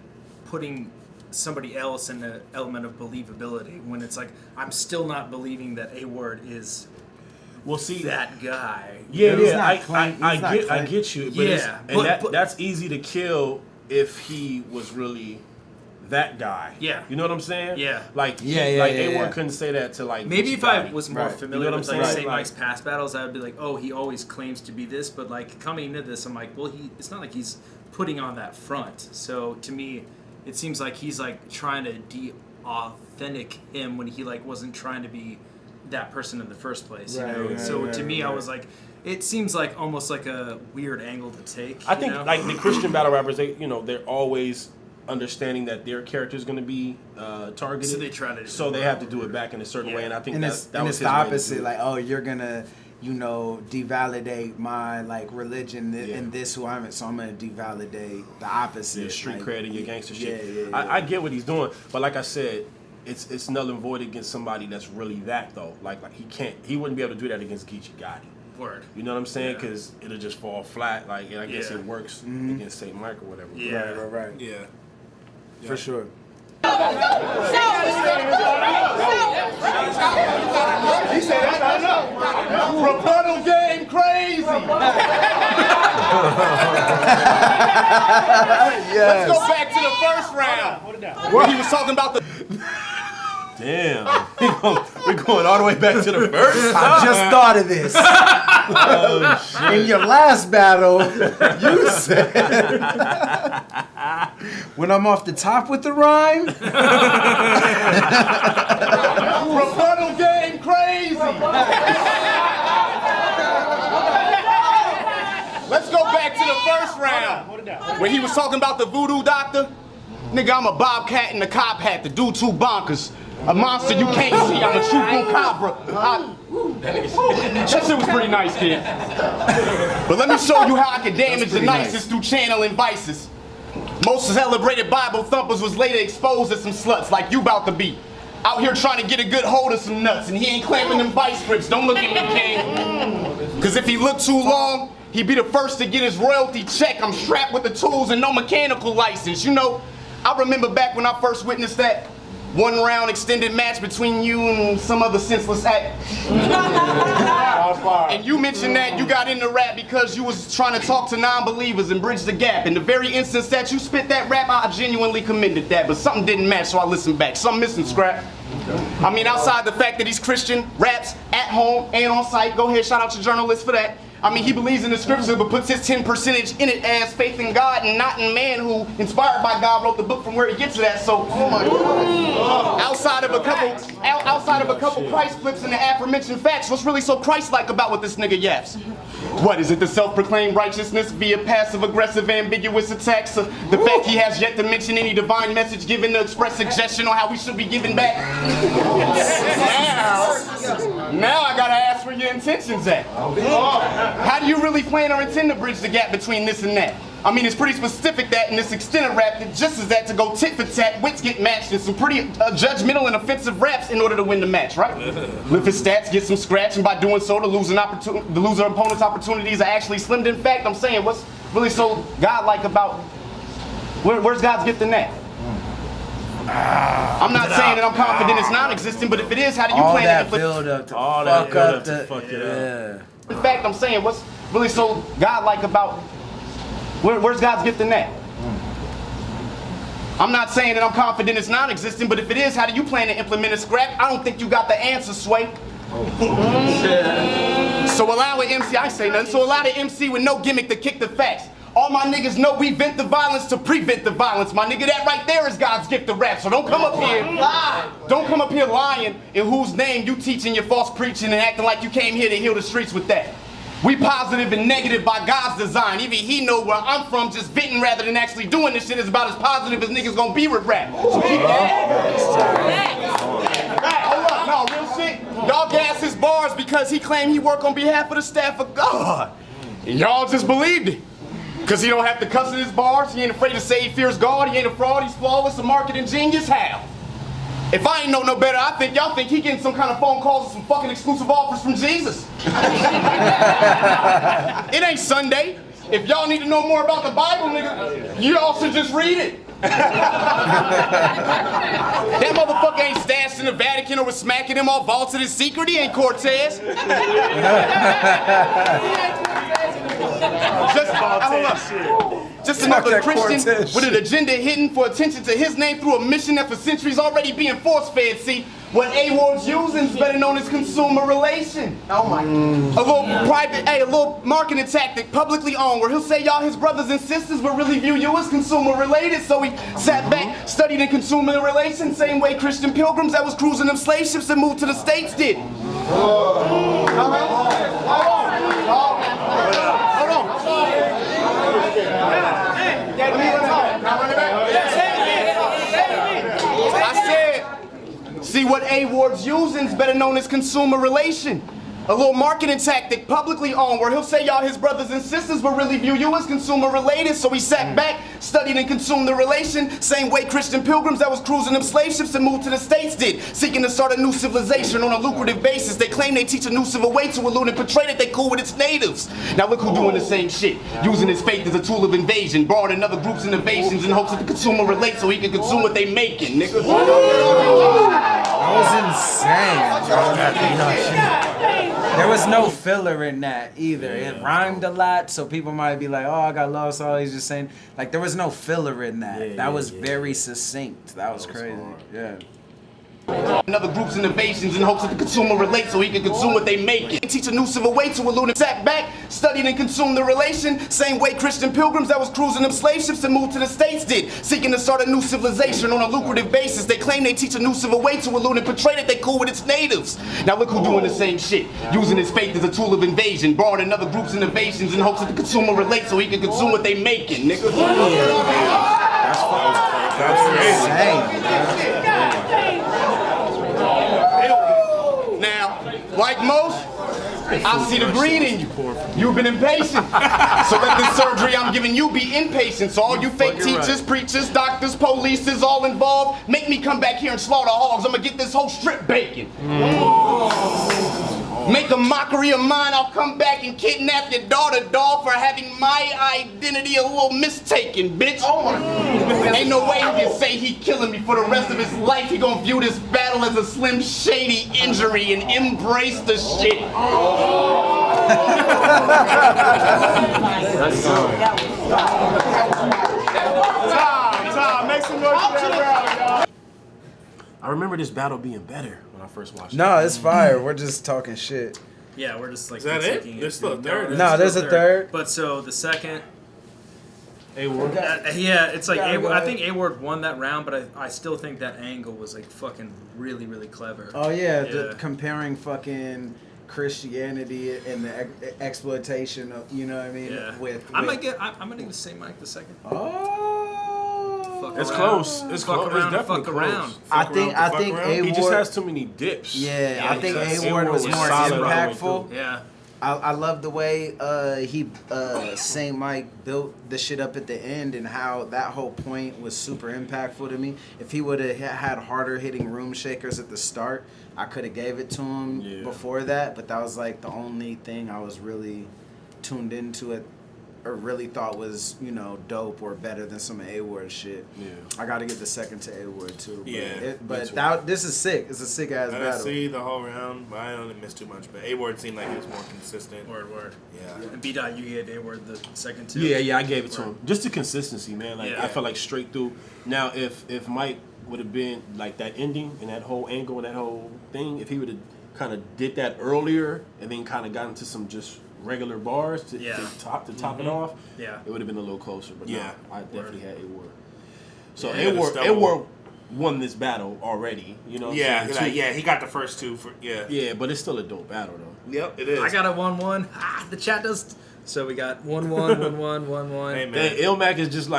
[SPEAKER 2] putting somebody else in the element of believability when it's like I'm still not believing that A-Word is that guy.
[SPEAKER 4] I get you. But that's easy to kill if he was really that guy.
[SPEAKER 2] Yeah.
[SPEAKER 4] You know what I'm saying?
[SPEAKER 2] Yeah.
[SPEAKER 4] A-Word couldn't say that to like
[SPEAKER 2] maybe if I was more
[SPEAKER 4] familiar
[SPEAKER 2] familiar
[SPEAKER 4] with
[SPEAKER 2] like St. Mike's past battles, I would be like, oh, he always claims to be this, but like coming into this, I'm like, well, it's not like he's putting on that front. So to me, it seems like he's like trying to de-authentic him when he like wasn't trying to be that person in the first place. You know, so to me, I was like, it seems like almost like a weird angle to take.
[SPEAKER 4] I think like the Christian battle rappers, they're always understanding that their character is going to be targeted.
[SPEAKER 2] So they try to.
[SPEAKER 4] So they have to do it back in a certain way, and I think that was
[SPEAKER 3] it's the opposite. Like, oh, you're gonna, devalidate my like religion and this who I'm in, so I'm gonna devalidate the opposite.
[SPEAKER 4] Your street
[SPEAKER 3] like,
[SPEAKER 4] cred and your gangster shit.
[SPEAKER 3] Yeah.
[SPEAKER 4] I get what he's doing, but like I said, it's null and void against somebody that's really that though. Like he wouldn't be able to do that against Geechee Gotti.
[SPEAKER 2] Word.
[SPEAKER 4] You know what I'm saying? Because it'll just fall flat. Like, and I guess it works against St. Mike or whatever.
[SPEAKER 2] Yeah.
[SPEAKER 3] Right.
[SPEAKER 1] Yeah.
[SPEAKER 3] For sure.
[SPEAKER 8] He said that, I know. Rebuttal game crazy. Let's go back to the first round. Where he was talking about the...
[SPEAKER 4] Damn. We're going all the way back to the first.
[SPEAKER 3] I just thought of this.
[SPEAKER 4] Oh, shit.
[SPEAKER 3] In your last battle, you said, when I'm off the top with the rhyme.
[SPEAKER 8] Rebuttal game crazy. Let's go back to the first round. When he was talking about the voodoo doctor. Nigga, I'm a bobcat in a cop hat, the dude too bonkers. A monster you can't see, I'm a true cobra. That shit was pretty nice, kid. But let me show you how I can damage the nicest through channeling vices. Most celebrated Bible thumpers was later exposed as some sluts like you about to be. Out here trying to get a good hold of some nuts, and he ain't clamping them vice grips. Don't look at me, king. Cause if he looked too long, he'd be the first to get his royalty check. I'm strapped with the tools and no mechanical license. I remember back when I first witnessed that one-round extended match between you and some other senseless act. And you mentioned that you got into rap because you was trying to talk to non-believers and bridge the gap. In the very instance that you spit that rap, I genuinely commended that, but something didn't match, so I listened back. Something missing, Scrap. I mean, outside the fact that he's Christian, raps at home and on site, go ahead, shout out your journalist for that. I mean, he believes in the scripture, but puts his 10% in it as faith in God and not in man who, inspired by God, wrote the book from where he gets to that. So, oh my God. Outside of a couple Christ flips and the aforementioned facts, what's really so Christ-like about what this nigga yaps? What is it, the self-proclaimed righteousness via passive-aggressive, ambiguous attacks? The fact he has yet to mention any divine message given to express suggestion on how we should be giving back? Now I gotta ask where your intentions at. How do you really plan or intend to bridge the gap between this and that? I mean, it's pretty specific that in this extended rap, that just as that to go tit for tat, wits get matched in some pretty judgmental and offensive raps in order to win the match, right? Lift his stats, get some scratch, and by doing so, the loser opponent's opportunities are actually slimmed. In fact, I'm saying, what's really so godlike about, where's God's gift in that? I'm not saying that I'm confident it's non-existent, but if it is, how do you plan to
[SPEAKER 3] build up to fuck it up?
[SPEAKER 8] In fact, I'm saying, what's really so godlike about, where's God's gift in that? I'm not saying that I'm confident it's non-existent, but if it is, how do you plan to implement a scrap? I don't think you got the answer, Sway. So allow an MC, I ain't say nothing, so allow the MC with no gimmick to kick the facts. All my niggas know we vent the violence to prevent the violence. My nigga, that right there is God's gift to rap. So don't come up here lying in whose name you teaching your false preaching and acting like you came here to heal the streets with that. We positive and negative by God's design. Even he know where I'm from, just venting rather than actually doing this shit is about as positive as niggas gonna be with rap. So keep that. Hold up, no, real shit. Y'all gas his bars because he claimed he work on behalf of the staff of God. And y'all just believed it. Cause he don't have to cuss in his bars, he ain't afraid to say he fears God, he ain't a fraud, he's flawless, a marketing genius, how? If I ain't know no better, I think y'all think he getting some kind of phone calls and some fucking exclusive offers from Jesus. It ain't Sunday. If y'all need to know more about the Bible, nigga, y'all should just read it. That motherfucker ain't stashed in the Vatican or was smacking him all vaulted in secret, he ain't Cortez.
[SPEAKER 9] Just another Christian with an agenda hidden for attention to his name through a mission that for centuries already being force-fed. See, what A-Ward's using is better known as consumer relation. Oh my God. A little marketing tactic publicly owned where he'll say y'all his brothers and sisters but really view you as consumer related. So he sat back, studied in consumer relation, same way Christian pilgrims that was cruising them slave ships that moved to the States did. Hold on. I said, see what A-Ward's using is better known as consumer relation. A little marketing tactic publicly owned where he'll say y'all his brothers and sisters but really view you as consumer related. So he sat back, studied and consumed the relation, same way Christian pilgrims that was cruising them slave ships and moved to the States did, seeking to start a new civilization on a lucrative basis. They claim they teach a new civil way to elude and portray that they cool with its natives. Now look who doing the same shit, using his faith as a tool of invasion, borrowing another group's innovations in hopes that the consumer relates so he can consume what they making, nigga.
[SPEAKER 3] That was insane. There was no filler in that either. It rhymed a lot, so people might be like, oh, I got lost, all he's just saying. Like, there was no filler in that. That was very succinct. That was crazy. Yeah.
[SPEAKER 9] Another group's innovations in hopes that the consumer relates so he can consume what they make. They teach a new civil way to elude and sat back, studied and consumed the relation, same way Christian pilgrims that was cruising them slave ships and moved to the States did, seeking to start a new civilization on a lucrative basis. They claim they teach a new civil way to elude and portray that they cool with its natives. Now look who doing the same shit, using his faith as a tool of invasion, borrowing another group's innovations in hopes that the consumer relates so he can consume what they making, nigga.
[SPEAKER 3] That's insane.
[SPEAKER 9] Now, like most, I see the green in you. You've been impatient. So let this surgery I'm giving you be inpatient. So all you fake teachers, preachers, doctors, polices, all involved, make me come back here and slaughter hogs. I'm gonna get this whole strip bacon. Make a mockery of mine, I'll come back and kidnap your daughter, dog, for having my identity a little mistaken, bitch. Ain't no way he can say he killing me for the rest of his life. He gonna view this battle as a slim, shady injury and embrace the shit.
[SPEAKER 8] Tom, make some noise for that round, y'all.
[SPEAKER 4] I remember this battle being better when I first watched it.
[SPEAKER 3] No, it's fire. We're just talking shit.
[SPEAKER 2] Yeah, we're just like.
[SPEAKER 1] Is that it? There's still a third.
[SPEAKER 3] No, there's a third.
[SPEAKER 2] But so the second.
[SPEAKER 4] A-Ward.
[SPEAKER 2] Yeah, it's like I think A-Ward won that round, but I still think that angle was like fucking really, really clever.
[SPEAKER 3] Oh yeah, comparing fucking Christianity and the exploitation of, you know what I mean?
[SPEAKER 2] Yeah.
[SPEAKER 3] I'm
[SPEAKER 2] gonna give St. Mike the second.
[SPEAKER 3] Oh,
[SPEAKER 4] it's close. It's close. It's definitely close.
[SPEAKER 3] I think A-Ward.
[SPEAKER 4] He just has too many dips.
[SPEAKER 3] Yeah, I think A-Ward was more impactful.
[SPEAKER 2] Yeah.
[SPEAKER 3] I love the way St. Mike built the shit up at the end and how that whole point was super impactful to me. If he would have had harder hitting room shakers at the start, I could have gave it to him before that, but that was like the only thing I was really tuned into it or really thought was, you know, dope or better than some of A-Ward's shit. Yeah. I got to give the second to A-Ward too. This is sick. It's a sick ass battle.
[SPEAKER 1] I see the whole round, but I only missed too much. But A-Ward seemed like he was more consistent.
[SPEAKER 2] Word.
[SPEAKER 1] Yeah.
[SPEAKER 2] And B-Dot, you gave A-Ward the second too.
[SPEAKER 4] Yeah, I gave it to him. Just the consistency, man. Like I felt like straight through. Now, if Mike would have been like that ending and that whole angle and that whole thing, if he would have kind of did that earlier and then kind of got into some just regular bars to top it off, it would have been a little closer. But no, I definitely had A-Ward. So A-Ward won this battle already. You know.
[SPEAKER 1] He got the first two for
[SPEAKER 4] Yeah, but it's still a dope battle though.
[SPEAKER 1] Yep, it is.
[SPEAKER 2] I got a 1-1. The chat does. So we got 1-1, 1-1, 1-1.
[SPEAKER 4] Hey man, Illmac is just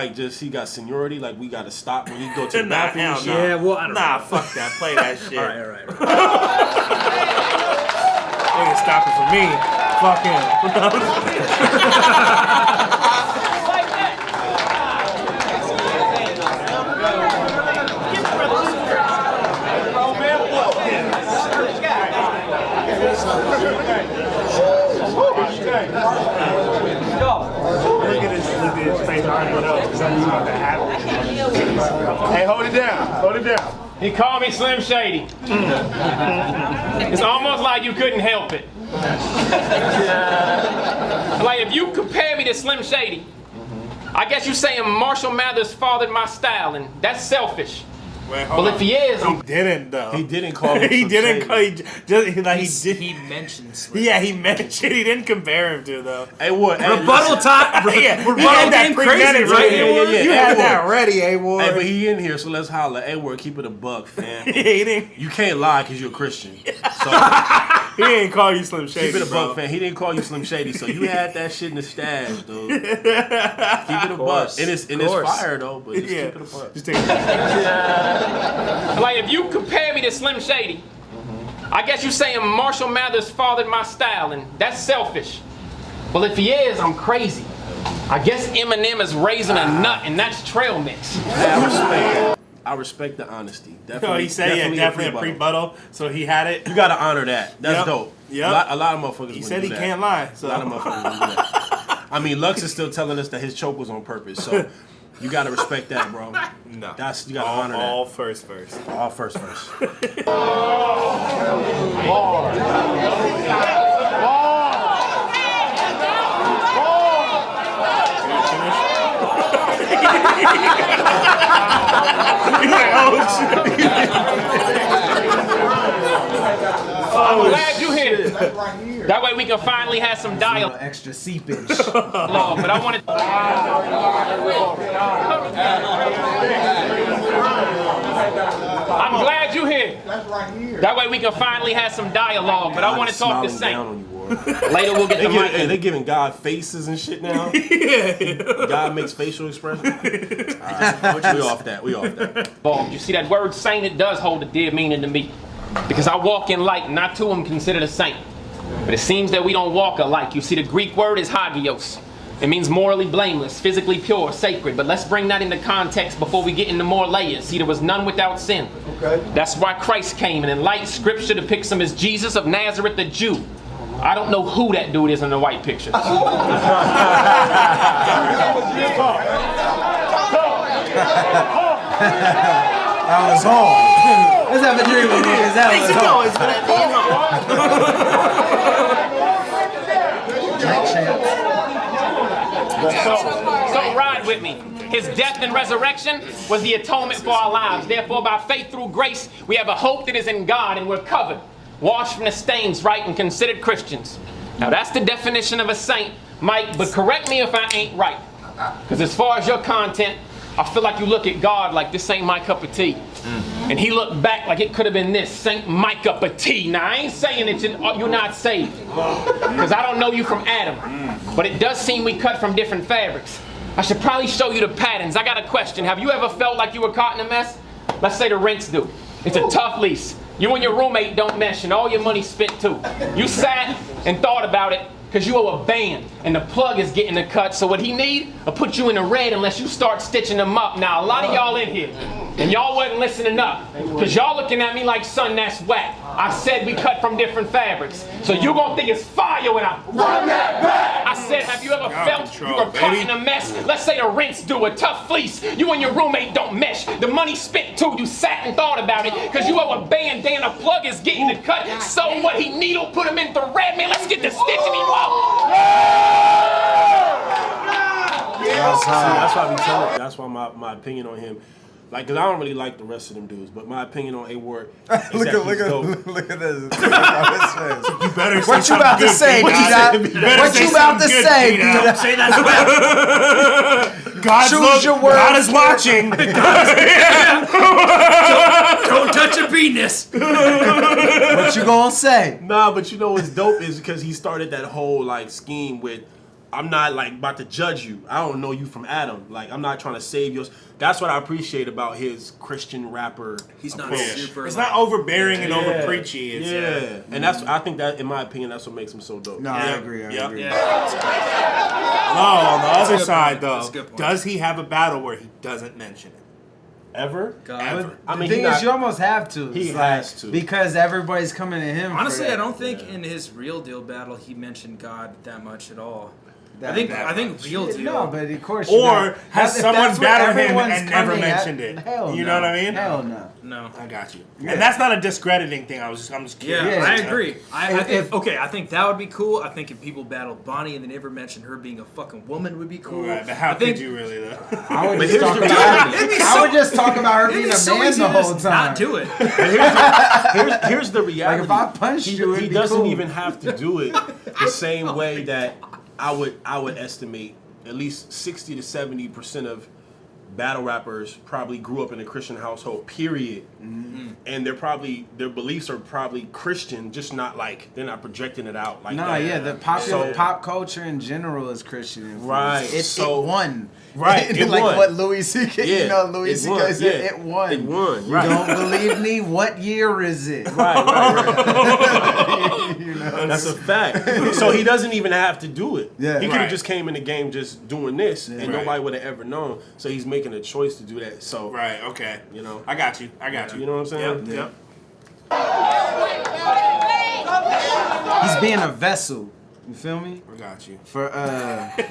[SPEAKER 4] he got seniority. Like we got to stop when he go to the bathroom.
[SPEAKER 2] Yeah, well I don't know.
[SPEAKER 1] Fuck that. Play that shit.
[SPEAKER 2] All right.
[SPEAKER 1] They can stop it for me. Fuck him.
[SPEAKER 8] Look at his face already went up because that's about to happen. Hey, hold it down.
[SPEAKER 7] He called me Slim Shady. It's almost like you couldn't help it. Like, if you compare me to Slim Shady, I guess you're saying Marshall Mathers fathered my style, and that's selfish. Well, if he is,
[SPEAKER 1] he didn't though.
[SPEAKER 4] He didn't call him.
[SPEAKER 1] He didn't call. He
[SPEAKER 2] mentioned Slim.
[SPEAKER 1] Yeah, he mentioned. He didn't compare him to though.
[SPEAKER 4] Hey, what?
[SPEAKER 5] Rebuttal time.
[SPEAKER 1] Rebuttal game crazy, right?
[SPEAKER 4] Yeah.
[SPEAKER 1] You had that ready, A-Ward.
[SPEAKER 4] Hey, but he in here, so let's holler. A-Ward, keep it a buck, fam.
[SPEAKER 1] He didn't.
[SPEAKER 4] You can't lie because you're a Christian. So
[SPEAKER 1] he didn't call you Slim Shady.
[SPEAKER 4] Keep it a buck, fam. He didn't call you Slim Shady, so you had that shit in the stash, dude. Keep it a buck. And it's fire though, but just keep it a buck. Just take it.
[SPEAKER 7] Like, if you compare me to Slim Shady, I guess you're saying Marshall Mathers fathered my style, and that's selfish. Well, if he is, I'm crazy. I guess Eminem is raising a nut, and that's trail mix.
[SPEAKER 4] I respect the honesty.
[SPEAKER 1] Definitely, he said definitely a pre-buttal, so he had it.
[SPEAKER 4] You gotta honor that. That's dope.
[SPEAKER 1] Yep.
[SPEAKER 4] A lot of motherfuckers.
[SPEAKER 1] He said he can't lie. So.
[SPEAKER 4] A lot of motherfuckers do that. I mean, Lux is still telling us that his choke was on purpose, so you gotta respect that, bro.
[SPEAKER 1] No,
[SPEAKER 4] you gotta honor that.
[SPEAKER 1] All first.
[SPEAKER 4] All first.
[SPEAKER 7] I'm glad you're here. That way we can finally have some dialogue.
[SPEAKER 3] Extra seepage.
[SPEAKER 7] But I wanted. I'm glad you're here. That way we can finally have some dialogue. But I want to talk to Saint. Later we'll get the mic.
[SPEAKER 4] Hey, they giving God faces and shit now. God makes facial expressions. Right, we off that.
[SPEAKER 7] You see that word saint? It does hold a dear meaning to me, because I walk in light, not to him considered a saint. But it seems that we don't walk alike. You see, the Greek word is hagios. It means morally blameless, physically pure, sacred. But let's bring that into context before we get into more layers. See, there was none without sin. Okay. That's why Christ came, and in light, Scripture depicts him as Jesus of Nazareth, the Jew. I don't know who that dude is in the white picture.
[SPEAKER 3] That was home. Let's have a dream with niggas. That was home.
[SPEAKER 7] So ride with me. His death and resurrection was the atonement for our lives. Therefore, by faith through grace, we have a hope that is in God, and we're covered, washed from the stains, right, and considered Christians. Now that's the definition of a saint, Mike, but correct me if I ain't right. Because as far as your content, I feel like you look at God like this ain't my cup of tea. And he looked back like it could have been this, Saint my cup of tea. Now I ain't saying that you're not saved, because I don't know you from Adam. But it does seem we cut from different fabrics. I should probably show you the patterns. I got a question. Have you ever felt like you were caught in a mess? Let's say the rents due. It's a tough lease. You and your roommate don't mesh, and all your money spent too. You sat and thought about it because you owe a band, and the plug is getting the cut. So what he need? I'll put you in the red unless you start stitching them up. Now a lot of y'all in here, and y'all wasn't listening up, because y'all looking at me like, son, that's whack. I said we cut from different fabrics, so you gonna think it's fire when I run that back. I said, have you ever felt you were caught in a mess? Let's say the rent's due, a tough fleece. You and your roommate don't mesh. The money spent too. You sat and thought about it, because you owe a bandana. Plug is getting the cut. So what? He needle put him in the red. Man, let's get the stitching him up.
[SPEAKER 4] That's why we tell it. That's why my opinion on him. Like, cause I don't really like the rest of them dudes, but my opinion on A-Ward is
[SPEAKER 3] look
[SPEAKER 4] that he's dope.
[SPEAKER 3] Look at this.
[SPEAKER 1] You better say
[SPEAKER 3] what you about to say, D-Dot? What you about to say, D-Dot?
[SPEAKER 1] Say that. Choose your words. God is watching.
[SPEAKER 5] Don't touch a penis.
[SPEAKER 3] What you gonna say?
[SPEAKER 4] Nah, but you know what's dope is because he started that whole like scheme with, I'm not like about to judge you. I don't know you from Adam. Like, I'm not trying to save yours. That's what I appreciate about his Christian rapper.
[SPEAKER 2] He's not
[SPEAKER 4] approach.
[SPEAKER 2] super.
[SPEAKER 1] It's not overbearing and over preachy.
[SPEAKER 4] It's, and that's, I think that, in my opinion, that's what makes him so dope.
[SPEAKER 3] No, I agree. I agree.
[SPEAKER 1] No, on the other side though, does he have a battle where he doesn't mention it?
[SPEAKER 4] Ever?
[SPEAKER 1] Ever.
[SPEAKER 3] I mean, the thing is, you almost have to.
[SPEAKER 4] He has to.
[SPEAKER 3] Because everybody's coming to him.
[SPEAKER 2] Honestly,
[SPEAKER 3] for that.
[SPEAKER 2] I don't think in his real deal battle he mentioned God that much at all. I think real deal.
[SPEAKER 3] No, but of course.
[SPEAKER 1] Or has someone battled him and never
[SPEAKER 3] coming
[SPEAKER 1] mentioned it?
[SPEAKER 3] Hell
[SPEAKER 1] You
[SPEAKER 3] no.
[SPEAKER 1] know what I mean?
[SPEAKER 3] Hell no.
[SPEAKER 2] No.
[SPEAKER 1] I got you.
[SPEAKER 3] Yeah.
[SPEAKER 1] And that's not a discrediting thing. I'm just curious.
[SPEAKER 2] Yeah, I agree. I think that would be cool. I think if people battled Bonnie and they never mentioned her being a fucking woman would be cool.
[SPEAKER 1] Right, but how could you really though?
[SPEAKER 3] I would just talk about her being a man the whole time.
[SPEAKER 2] Not do it.
[SPEAKER 4] Here's the reality.
[SPEAKER 3] Like if I punched you,
[SPEAKER 4] he doesn't even have to do it the same way that I would estimate at least 60 to 70% of battle rappers probably grew up in a Christian household, period. Mm-hmm. And their beliefs are probably Christian, just not like they're not projecting it out like that.
[SPEAKER 3] Yeah, the pop culture in general is Christian influence.
[SPEAKER 4] Right.
[SPEAKER 3] It won.
[SPEAKER 4] Right. It
[SPEAKER 3] like
[SPEAKER 4] won.
[SPEAKER 3] what Louis C.K.
[SPEAKER 4] Yeah.
[SPEAKER 3] Louis C.K. said, it won.
[SPEAKER 4] It won.
[SPEAKER 3] You
[SPEAKER 4] Right.
[SPEAKER 3] don't believe me? What year is it?
[SPEAKER 4] Right. That's a fact. So he doesn't even have to do it.
[SPEAKER 3] Yeah.
[SPEAKER 4] He could have just came in the game just doing this, and nobody would have ever known. So he's making a choice to do that. So
[SPEAKER 1] right. Okay.
[SPEAKER 4] You know.
[SPEAKER 1] I got you.
[SPEAKER 4] You know what I'm saying?
[SPEAKER 1] Yep.
[SPEAKER 3] He's being a vessel. You feel me?
[SPEAKER 1] I got you.
[SPEAKER 3] For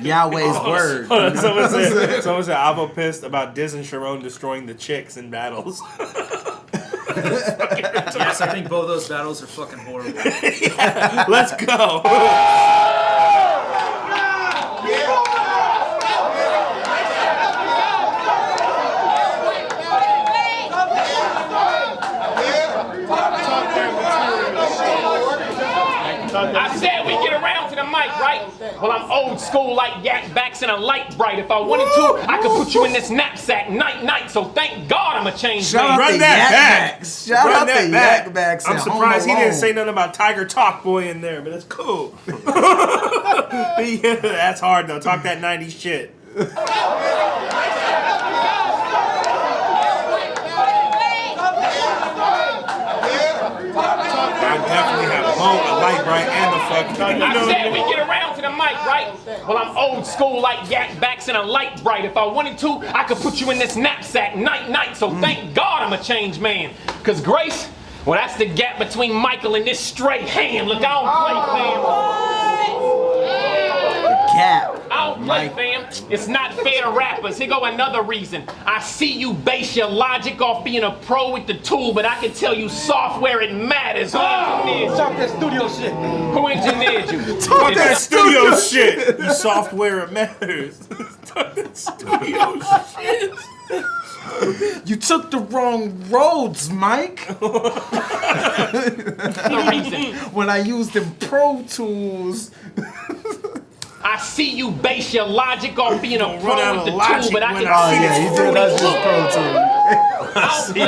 [SPEAKER 3] Yahweh's word.
[SPEAKER 1] Someone said Avo pissed about Diz and Sharon destroying the chicks in battles.
[SPEAKER 2] Yes, I think both of those battles are fucking horrible.
[SPEAKER 1] Yeah, let's go.
[SPEAKER 7] I said we get around to the mic, right? Well, I'm old school like yak backs and a light bright. If I wanted to, I could put you in this knapsack night. So thank God I'm a change man.
[SPEAKER 1] Run that back.
[SPEAKER 3] Shout out the yak backs.
[SPEAKER 1] I'm surprised he didn't say nothing about Tiger Talk Boy in there, but that's cool. Yeah, that's hard though. Talk that 90s shit. I definitely have both a light bright and a fucking.
[SPEAKER 7] I said we get around to the mic, right? Well, I'm old school like yak backs and a light bright. If I wanted to, I could put you in this knapsack night. So thank God I'm a changed man. Cause grace, well, that's the gap between Michael and this straight ham. Look, I don't play, fam.
[SPEAKER 3] Gap.
[SPEAKER 7] I don't play, fam. It's not fair to rappers. Here go another reason. I see you base your logic off being a pro with the tool, but I can tell you software, it matters. Who engineered you?
[SPEAKER 5] Talk that studio shit.
[SPEAKER 7] Who engineered you?
[SPEAKER 1] Talk that studio shit. You software, it matters. Talk that studio shit.
[SPEAKER 3] You took the wrong roads, Mike. When I used them Pro Tools.
[SPEAKER 7] I see you base your logic off being a pro with the tool, but I can see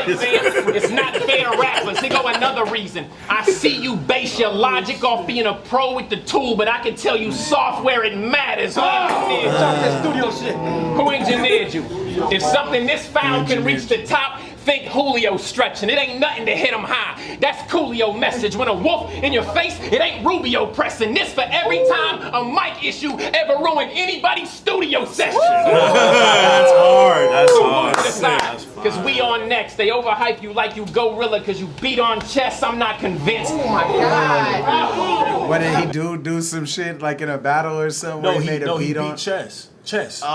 [SPEAKER 7] it's not fair to rappers. Here go another reason. I see you base your logic off being a pro with the tool, but I can tell you software, it matters. Who engineered you?
[SPEAKER 5] Talk that studio shit.
[SPEAKER 7] Who engineered you? If something this foul can reach the top, think Julio stretching. It ain't nothing to hit him high. That's Coolio message. When a wolf in your face, it ain't Rubio pressing. This for every time a mic issue ever ruined anybody's studio session.
[SPEAKER 1] That's hard. That's hard.
[SPEAKER 7] Because we on next. They overhype you like you gorilla because you beat on chest. I'm not convinced.
[SPEAKER 10] Oh my God.
[SPEAKER 3] What did he do some shit like in a battle or something?
[SPEAKER 4] No,
[SPEAKER 3] where he
[SPEAKER 4] beat chess. Chess.
[SPEAKER 1] Oh,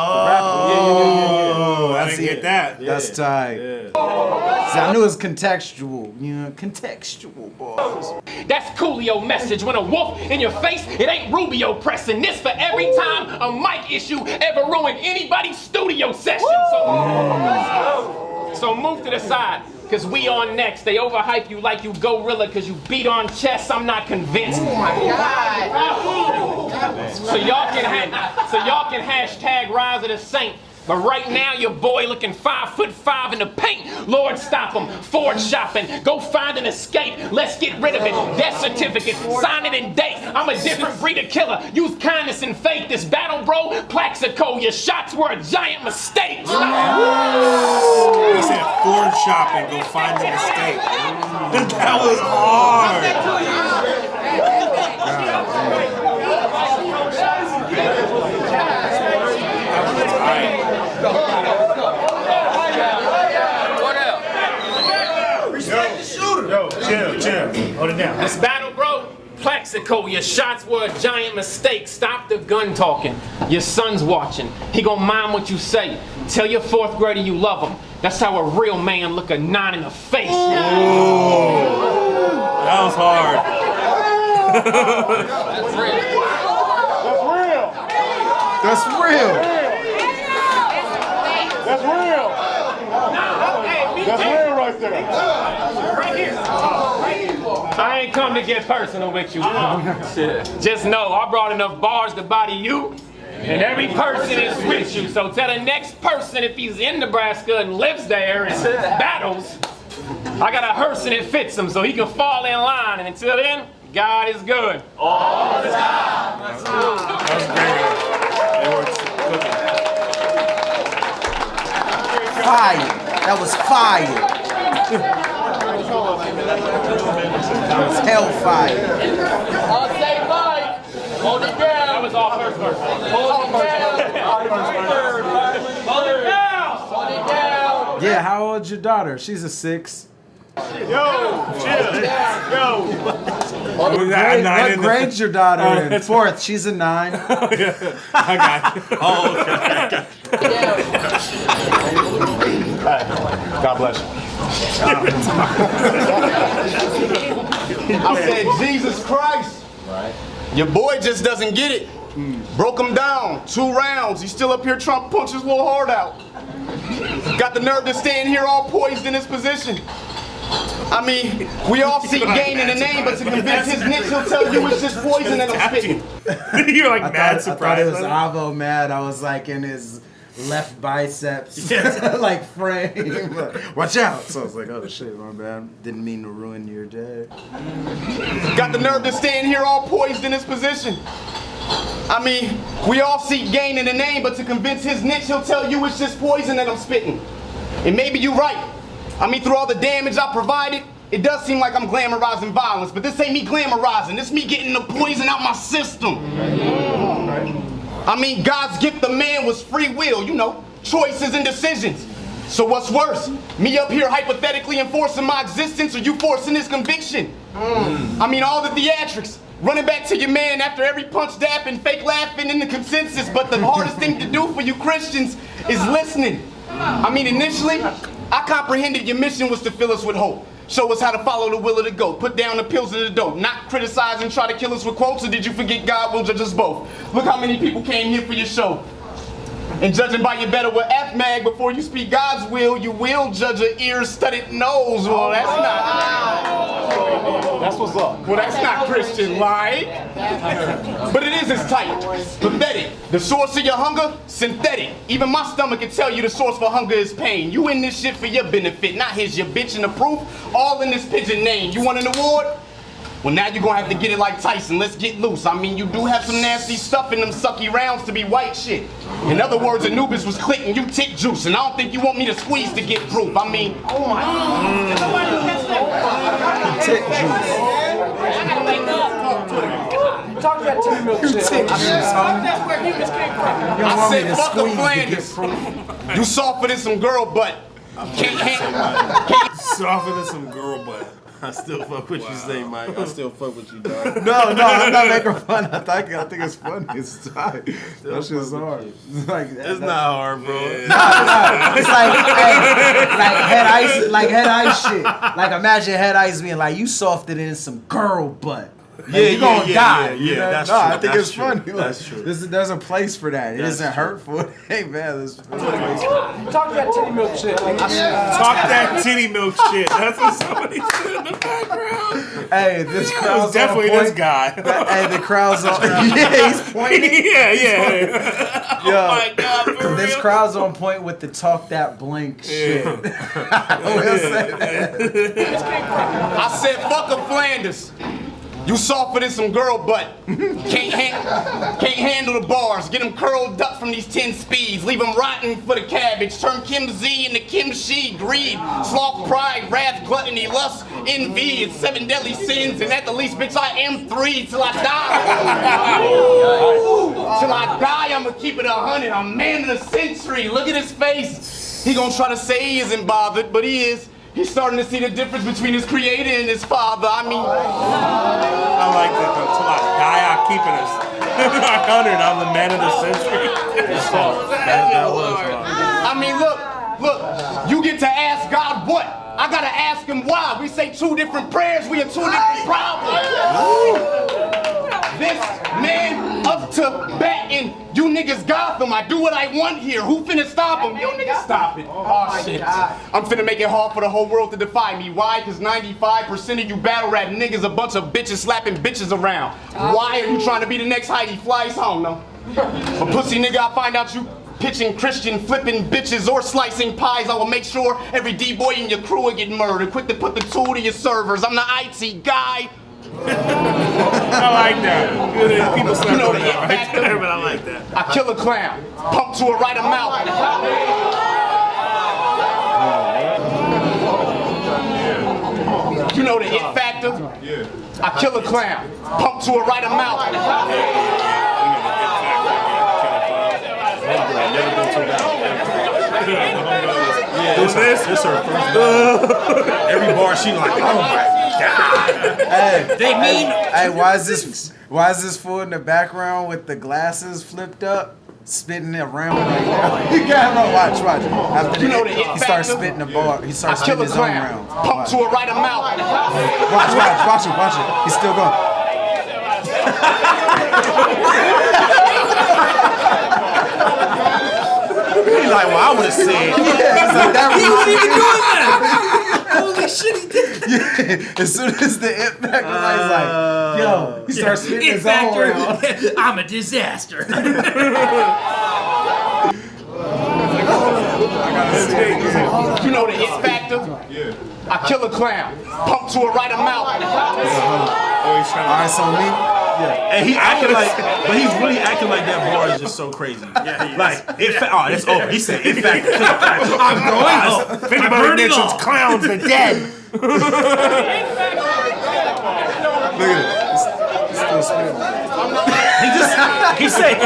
[SPEAKER 1] I didn't get that.
[SPEAKER 3] That's tight.
[SPEAKER 4] Yeah.
[SPEAKER 3] See, I knew it was contextual. You know, contextual, boys.
[SPEAKER 7] That's Coolio message. When a wolf in your face, it ain't Rubio pressing. This for every time a mic issue ever ruined anybody's studio session. So move to the side. Cause we on next. They overhype you like you gorilla cause you beat on chest. I'm not convinced.
[SPEAKER 10] Oh my God.
[SPEAKER 7] So y'all can hashtag Rise of the Saint. But right now, your boy looking 5'5" in the paint. Lord, stop him. Ford shopping. Go find an escape. Let's get rid of it. Death certificate. Sign it and date. I'm a different breed of killer. Use kindness and faith. This battle, bro, Plaxico. Your shots were a giant mistake.
[SPEAKER 1] He said Ford shopping. Go find an escape. That was hard.
[SPEAKER 8] Yo, chill. Hold it down.
[SPEAKER 7] This battle, bro, Plaxico, your shots were a giant mistake. Stop the gun talking. Your son's watching. He gonna mind what you say. Tell your 4th grader you love him. That's how a real man look a 9 in the face.
[SPEAKER 4] Ooh. That was hard.
[SPEAKER 8] That's real.
[SPEAKER 3] That's real.
[SPEAKER 8] That's real. That's real right there.
[SPEAKER 7] Right here. I ain't come to get personal with you. Just know I brought enough bars to body you, and every person is with you. So tell the next person if he's in Nebraska and lives there and battles, I got a hearse and it fits him so he can fall in line. And until then, God is good. All the time.
[SPEAKER 4] That was great.
[SPEAKER 3] Fire. That was fire. That was hellfire.
[SPEAKER 6] I'll say Mike. Hold it down.
[SPEAKER 7] That was all first verse.
[SPEAKER 6] Hold it down. Hold it down.
[SPEAKER 3] Yeah, how old's your daughter? She's a 6.
[SPEAKER 8] Yo, chill. Yo.
[SPEAKER 3] What grade's your daughter in? 4th. She's a 9.
[SPEAKER 4] I got it. Oh, okay.
[SPEAKER 8] God bless you.
[SPEAKER 9] I said, Jesus Christ. Right. Your boy just doesn't get it. Broke him down. 2 rounds. He's still up here trying to punch his little heart out. Got the nerve to stand here all poised in his position. I mean, we all seek gain in the name, but to convince his niche, he'll tell you it's just poison and I'm spitting.
[SPEAKER 1] You're like mad surprised.
[SPEAKER 3] I thought it was Avo mad. I was like in his left biceps, like frame. Watch out. So I was like, oh shit, my bad. Didn't mean to ruin your day.
[SPEAKER 9] Got the nerve to stand here all poised in his position. I mean, we all seek gain in the name, but to convince his niche, he'll tell you it's just poison that I'm spitting. And maybe you're right. I mean, through all the damage I provided, it does seem like I'm glamorizing violence, but this ain't me glamorizing. This me getting the poison out my system. I mean, God's gift to man was free will, you know, choices and decisions. So what's worse, me up here hypothetically enforcing my existence or you forcing his conviction? I mean, all the theatrics, running back to your man after every punch dap and fake laughing in the consensus, but the hardest thing to do for you Christians is listening. I mean, initially, I comprehended your mission was to fill us with hope. Show us how to follow the will of the goat. Put down the pills of the dope. Not criticize and try to kill us with quotes, or did you forget God will judge us both? Look how many people came here for your show. And judging by your better with F-Mag, before you speak God's will, you will judge an ear-studded nose. Well, that's not...
[SPEAKER 8] That's what's up.
[SPEAKER 9] Well, that's not Christian-like. But it is as tight. Pathetic. The source of your hunger? Synthetic. Even my stomach can tell you the source for hunger is pain. You in this shit for your benefit, not his, your bitch, and the proof. All in this pigeon name. You want an award? Well, now you're gonna have to get it like Tyson. Let's get loose. I mean, you do have some nasty stuff in them sucky rounds to be white shit. In other words, Anubis was clicking you tick juice, and I don't think you want me to squeeze to get proof. I mean, oh my God.
[SPEAKER 3] Tick juice.
[SPEAKER 5] Talk that to milk shit. That's where humans came from.
[SPEAKER 9] I said, fuck the Flanders. You softer than some girl butt. Can't
[SPEAKER 1] softer than some girl butt.
[SPEAKER 4] I still fuck what you say, Mike. I still fuck with you, dog.
[SPEAKER 3] No, I'm not making fun. I think it's funny. It's tight. That shit's hard.
[SPEAKER 4] It's not hard, bro.
[SPEAKER 3] No. It's like head ice shit. Like imagine head ice being like, you softer than some girl butt. Like, you're gonna die.
[SPEAKER 4] Yeah, that's true.
[SPEAKER 3] I think it's funny.
[SPEAKER 4] That's true.
[SPEAKER 3] There's a place for that. It isn't hurtful. Hey man, there's a place for that.
[SPEAKER 5] Talk that titty milk shit.
[SPEAKER 1] Talk that titty milk shit. That's what somebody said in the background.
[SPEAKER 3] Hey, this crowd's
[SPEAKER 1] definitely
[SPEAKER 3] on point.
[SPEAKER 1] This guy.
[SPEAKER 3] Hey, the crowd's on. Yeah, he's pointing.
[SPEAKER 1] Yeah.
[SPEAKER 3] Yo,
[SPEAKER 1] Oh my God, for
[SPEAKER 3] this
[SPEAKER 1] real?
[SPEAKER 3] crowd's on point with the talk that blank shit. I will say that.
[SPEAKER 9] I said, fuck a Flanders. You softer than some girl butt. Can't handle the bars. Get them curled up from these 10 speeds. Leave them rotten for the cabbage. Turn Kim Z into Kim She. Greed, sloth, pride, wrath, gluttony, lust, envy. It's 7 deadly sins. And at the least, bitch, I am 3 till I die. Till I die, I'ma keep it 100. I'm man of the century. Look at his face. He gonna try to say he isn't bothered, but he is. He's starting to see the difference between his creator and his father. I mean,
[SPEAKER 1] I like that though. Till I die, I'm keeping us. 100. I'm the man of the century. That was wrong.
[SPEAKER 9] I mean, look, you get to ask God what? I gotta ask him why. We say 2 different prayers, we have 2 different problems. This man up to batting, you niggas Gotham. I do what I want here. Who finna stop him? You niggas stop it. Oh shit. I'm finna make it hard for the whole world to defy me. Why? Cause 95% of you battle rap niggas a bunch of bitches slapping bitches around. Why are you trying to be the next Heidi Fleiss? I don't know. A pussy nigga, I find out you pitching Christian, flipping bitches, or slicing pies. I will make sure every D-boy in your crew will get murdered. Quick to put the tool to your servers. I'm the IT guy.
[SPEAKER 1] I like that. People
[SPEAKER 9] you know the it factor,
[SPEAKER 1] but I like that.
[SPEAKER 9] I kill a clown, pump to a right amount. You know the it factor? Yeah. I kill a clown, pump to a right amount.
[SPEAKER 4] This her first every bar she like, oh my god.
[SPEAKER 3] Hey, why is this fool in the background with the glasses flipped up, spitting around right now? You gotta watch. After
[SPEAKER 9] you know
[SPEAKER 3] he starts spitting the bar, he starts spitting his own round.
[SPEAKER 9] Pump to a right amount.
[SPEAKER 3] Watch it. He's still going.
[SPEAKER 4] He's like, well, I would have said.
[SPEAKER 3] He
[SPEAKER 2] wasn't even doing that. Holy shit, he did.
[SPEAKER 3] Yeah, as soon as the it factor, he's like, yo, he starts spitting his own round.
[SPEAKER 2] I'm a disaster.
[SPEAKER 9] You know the it factor? Yeah. I kill a clown, pump to a right amount.
[SPEAKER 3] Eyes on me?
[SPEAKER 4] Yeah. And he acting like, but he's really acting like that bar is just so crazy. Yeah, he is. Like, that's over. He said, in fact,
[SPEAKER 1] I'm going home. If anybody mentions clowns, they're dead.
[SPEAKER 3] Look at it. It's still spinning.
[SPEAKER 4] He said,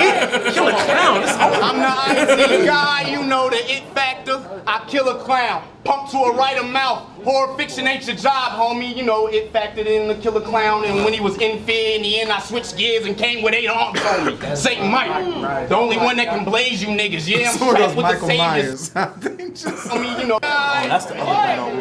[SPEAKER 4] kill a clown.
[SPEAKER 9] I'm the IT guy, you know the it factor. I kill a clown, pump to a right amount. Horror fiction ain't your job, homie. You know, it factored in the killer clown, and when he was in fear, in the end, I switched gears and came with 8 arms on me. Saint Mike, the only one that can blaze you niggas. Yeah, I'm strapped with the saviors. I mean, you know.
[SPEAKER 4] That's the other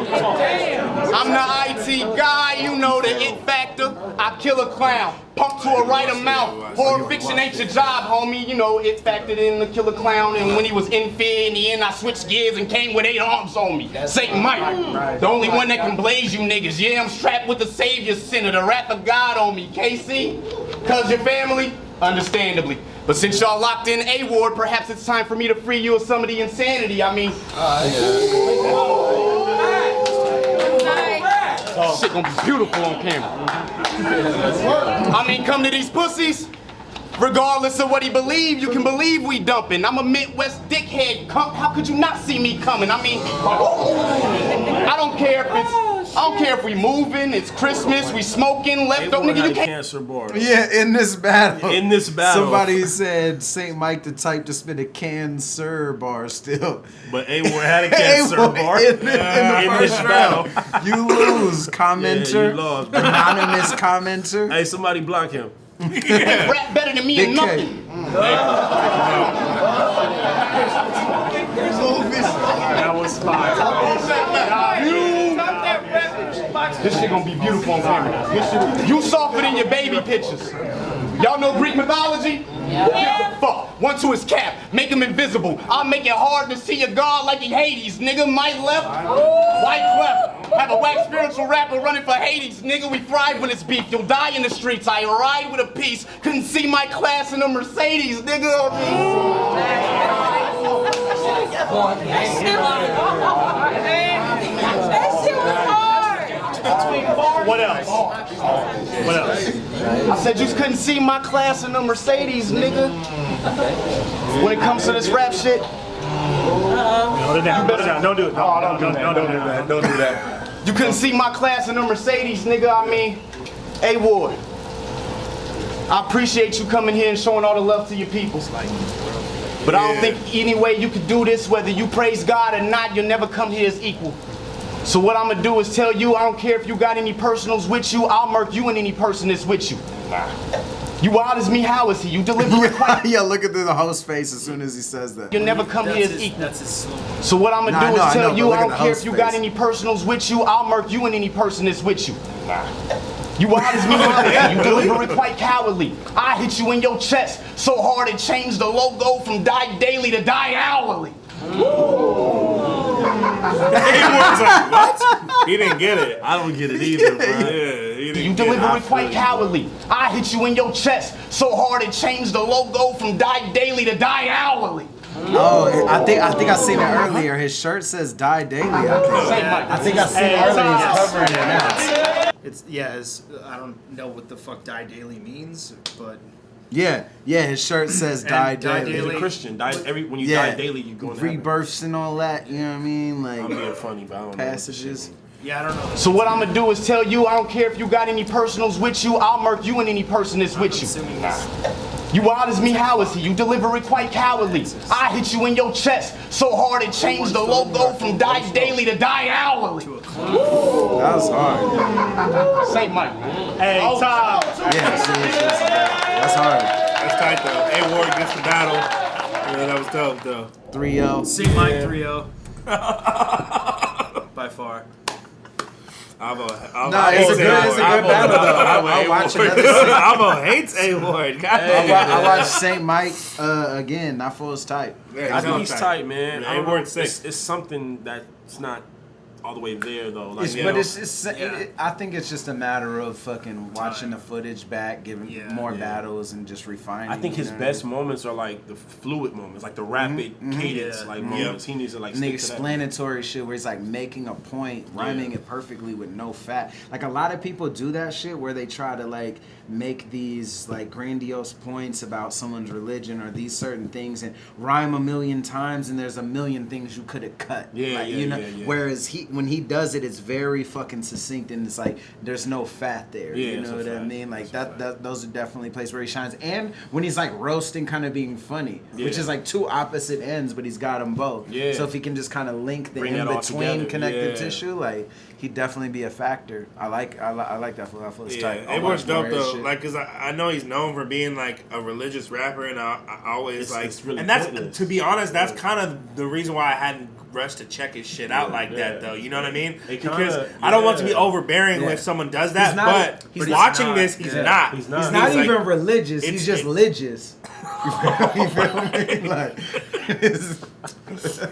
[SPEAKER 4] thing.
[SPEAKER 9] I'm the IT guy, you know the it factor. I kill a clown, pump to a right amount. Horror fiction ain't your job, homie. You know, it factored in the killer clown, and when he was in fear, in the end, I switched gears and came with 8 arms on me. Saint Mike, the only one that can blaze you niggas. Yeah, I'm strapped with the Savior's sinner, the wrath of God on me. KC, cause your family? Understandably. But since y'all locked in A ward, perhaps it's time for me to free you of some of the insanity. I mean, shit gonna be beautiful on camera. I mean, come to these pussies. Regardless of what he believe, you can believe we dumping. I'm a Midwest dickhead. How could you not see me coming? I mean, I don't care if we moving, it's Christmas, we smoking, left over, nigga, you can't.
[SPEAKER 4] Cancer bar.
[SPEAKER 3] Yeah, in this battle.
[SPEAKER 4] Somebody
[SPEAKER 3] said St. Mike the type to spit a cancer bar still.
[SPEAKER 4] But A-Ward had a cancer bar.
[SPEAKER 3] In the first round. You lose, commenter.
[SPEAKER 4] Yeah, you lost.
[SPEAKER 3] Anonymous commenter.
[SPEAKER 4] Hey, somebody block him.
[SPEAKER 9] Rap better than me and nothing.
[SPEAKER 8] That was fire.
[SPEAKER 9] This shit gonna be beautiful on camera. You softer than your baby pictures. Y'all know Greek mythology? Yeah. Fuck. One to his cap, make him invisible. I'll make it hard to see your God like in Hades, nigga. Might left, white cleft. Have a whack spiritual rapper running for Hades, nigga. We thrive when it's beef. You'll die in the streets. I ride with a piece. Couldn't see my class in a Mercedes, nigga. What else? What else? I said you couldn't see my class in a Mercedes, nigga. When it comes to this rap shit.
[SPEAKER 8] Hold it down. Don't do it. Don't do that. Don't do that.
[SPEAKER 9] You couldn't see my class in a Mercedes, nigga. I mean, A-Ward. I appreciate you coming here and showing all the love to your people. But I don't think any way you could do this, whether you praise God or not, you'll never come here as equal. So what I'm gonna do is tell you, I don't care if you got any personals with you, I'll murk you and any person that's with you. You wild as me, how is he? You deliver it quite.
[SPEAKER 3] Yeah, look at the host face as soon as he says that.
[SPEAKER 9] You'll never come here as equal.
[SPEAKER 2] That's his slogan.
[SPEAKER 9] So what I'm gonna do is tell you, I don't care if you got
[SPEAKER 3] face.
[SPEAKER 9] any personals with you, I'll murk you and any person that's with you. You wild as me, how is he? You deliver it quite cowardly. I hit you in your chest so hard it changed the logo from die daily to die hourly.
[SPEAKER 1] A-Ward's like, what? He didn't get it.
[SPEAKER 4] I don't get it either, bro.
[SPEAKER 1] Yeah,
[SPEAKER 9] You deliver it quite cowardly. I hit you in your chest so hard it changed the logo from die daily to die hourly.
[SPEAKER 3] Oh, I think I seen it earlier. His shirt says "Die Daily." I think I seen it earlier. He's covering it now.
[SPEAKER 2] It's I don't know what the fuck die daily means, but
[SPEAKER 3] Yeah. His shirt says "Die Daily."
[SPEAKER 4] He's a Christian. When you die daily, you go in heaven.
[SPEAKER 3] Rebirths and all that. You know what I mean? Like
[SPEAKER 4] I'm being funny, but I don't know
[SPEAKER 3] passages.
[SPEAKER 2] yeah, I don't know.
[SPEAKER 9] So what I'm gonna do is tell you, I don't care if you got any personals with you, I'll murk you and any person that's with you. You wild as me, how is he? You deliver it quite cowardly. I hit you in your chest so hard it changed the logo from die daily to die hourly.
[SPEAKER 3] That was hard.
[SPEAKER 9] Saint Mike.
[SPEAKER 8] Hey, Tom.
[SPEAKER 3] Yeah, seriously. That's hard.
[SPEAKER 1] That's tight though. A-Ward gets the battle. Yeah, that was dope though.
[SPEAKER 3] 3-0.
[SPEAKER 2] St. Mike 3-0. By far.
[SPEAKER 3] It's a good battle though. I'll watch another.
[SPEAKER 1] Avo hates A-Ward.
[SPEAKER 3] I watched St. Mike again. Not full as tight.
[SPEAKER 4] I think he's tight, man.
[SPEAKER 1] Yeah, A-Ward's sick.
[SPEAKER 4] It's something that's not all the way there though. Like,
[SPEAKER 3] I think it's just a matter of fucking watching the footage back, giving more battles, and just refining.
[SPEAKER 4] I think his best moments are like the fluid moments, like the rapid cadence, like moments. He needs to like
[SPEAKER 3] and the
[SPEAKER 4] stick to that.
[SPEAKER 3] explanatory shit where he's like making a point, rhyming it perfectly with no fat. Like a lot of people do that shit where they try to like make these like grandiose points about someone's religion or these certain things and rhyme a million times, and there's a million things you could have cut. Whereas when he does it, it's very fucking succinct, and it's like there's no fat there. You know what I mean? Like that those are definitely places where he shines. And when he's like roasting, kind of being funny, which is like two opposite ends, but he's got them both. Yeah. So if he can just kind of link the in-between connective tissue, like he'd definitely be a factor. I like that flow. That flow's tight.
[SPEAKER 1] A-Ward's dope though. Like, cause I know he's known for being like a religious rapper, and I always it's really, and that's pointless. To be honest, that's kind of the reason why I hadn't rushed to check his shit out like that though. You know what I mean? Because I don't want to be overbearing when someone does that. But watching this, he's not. He's
[SPEAKER 3] not even religious. He's just religious. You feel me? Like,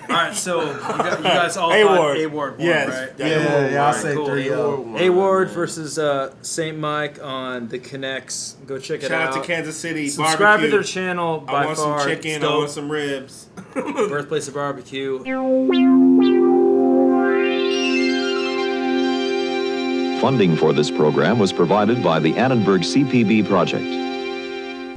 [SPEAKER 2] all right, so you guys all
[SPEAKER 1] A-Ward.
[SPEAKER 2] thought A-Ward won,
[SPEAKER 1] yes.
[SPEAKER 2] right?
[SPEAKER 3] Yeah, I'll say 3-0.
[SPEAKER 2] A-Ward versus St. Mike on the Connects. Go check it out.
[SPEAKER 1] Shout out to Kansas City.
[SPEAKER 2] Subscribe
[SPEAKER 1] barbecue.
[SPEAKER 2] to their channel. By
[SPEAKER 1] I want
[SPEAKER 2] far,
[SPEAKER 1] some chicken. I want some ribs.
[SPEAKER 2] Birthplace of barbecue.
[SPEAKER 11] Funding for this program was provided by the Annenberg CPB Project.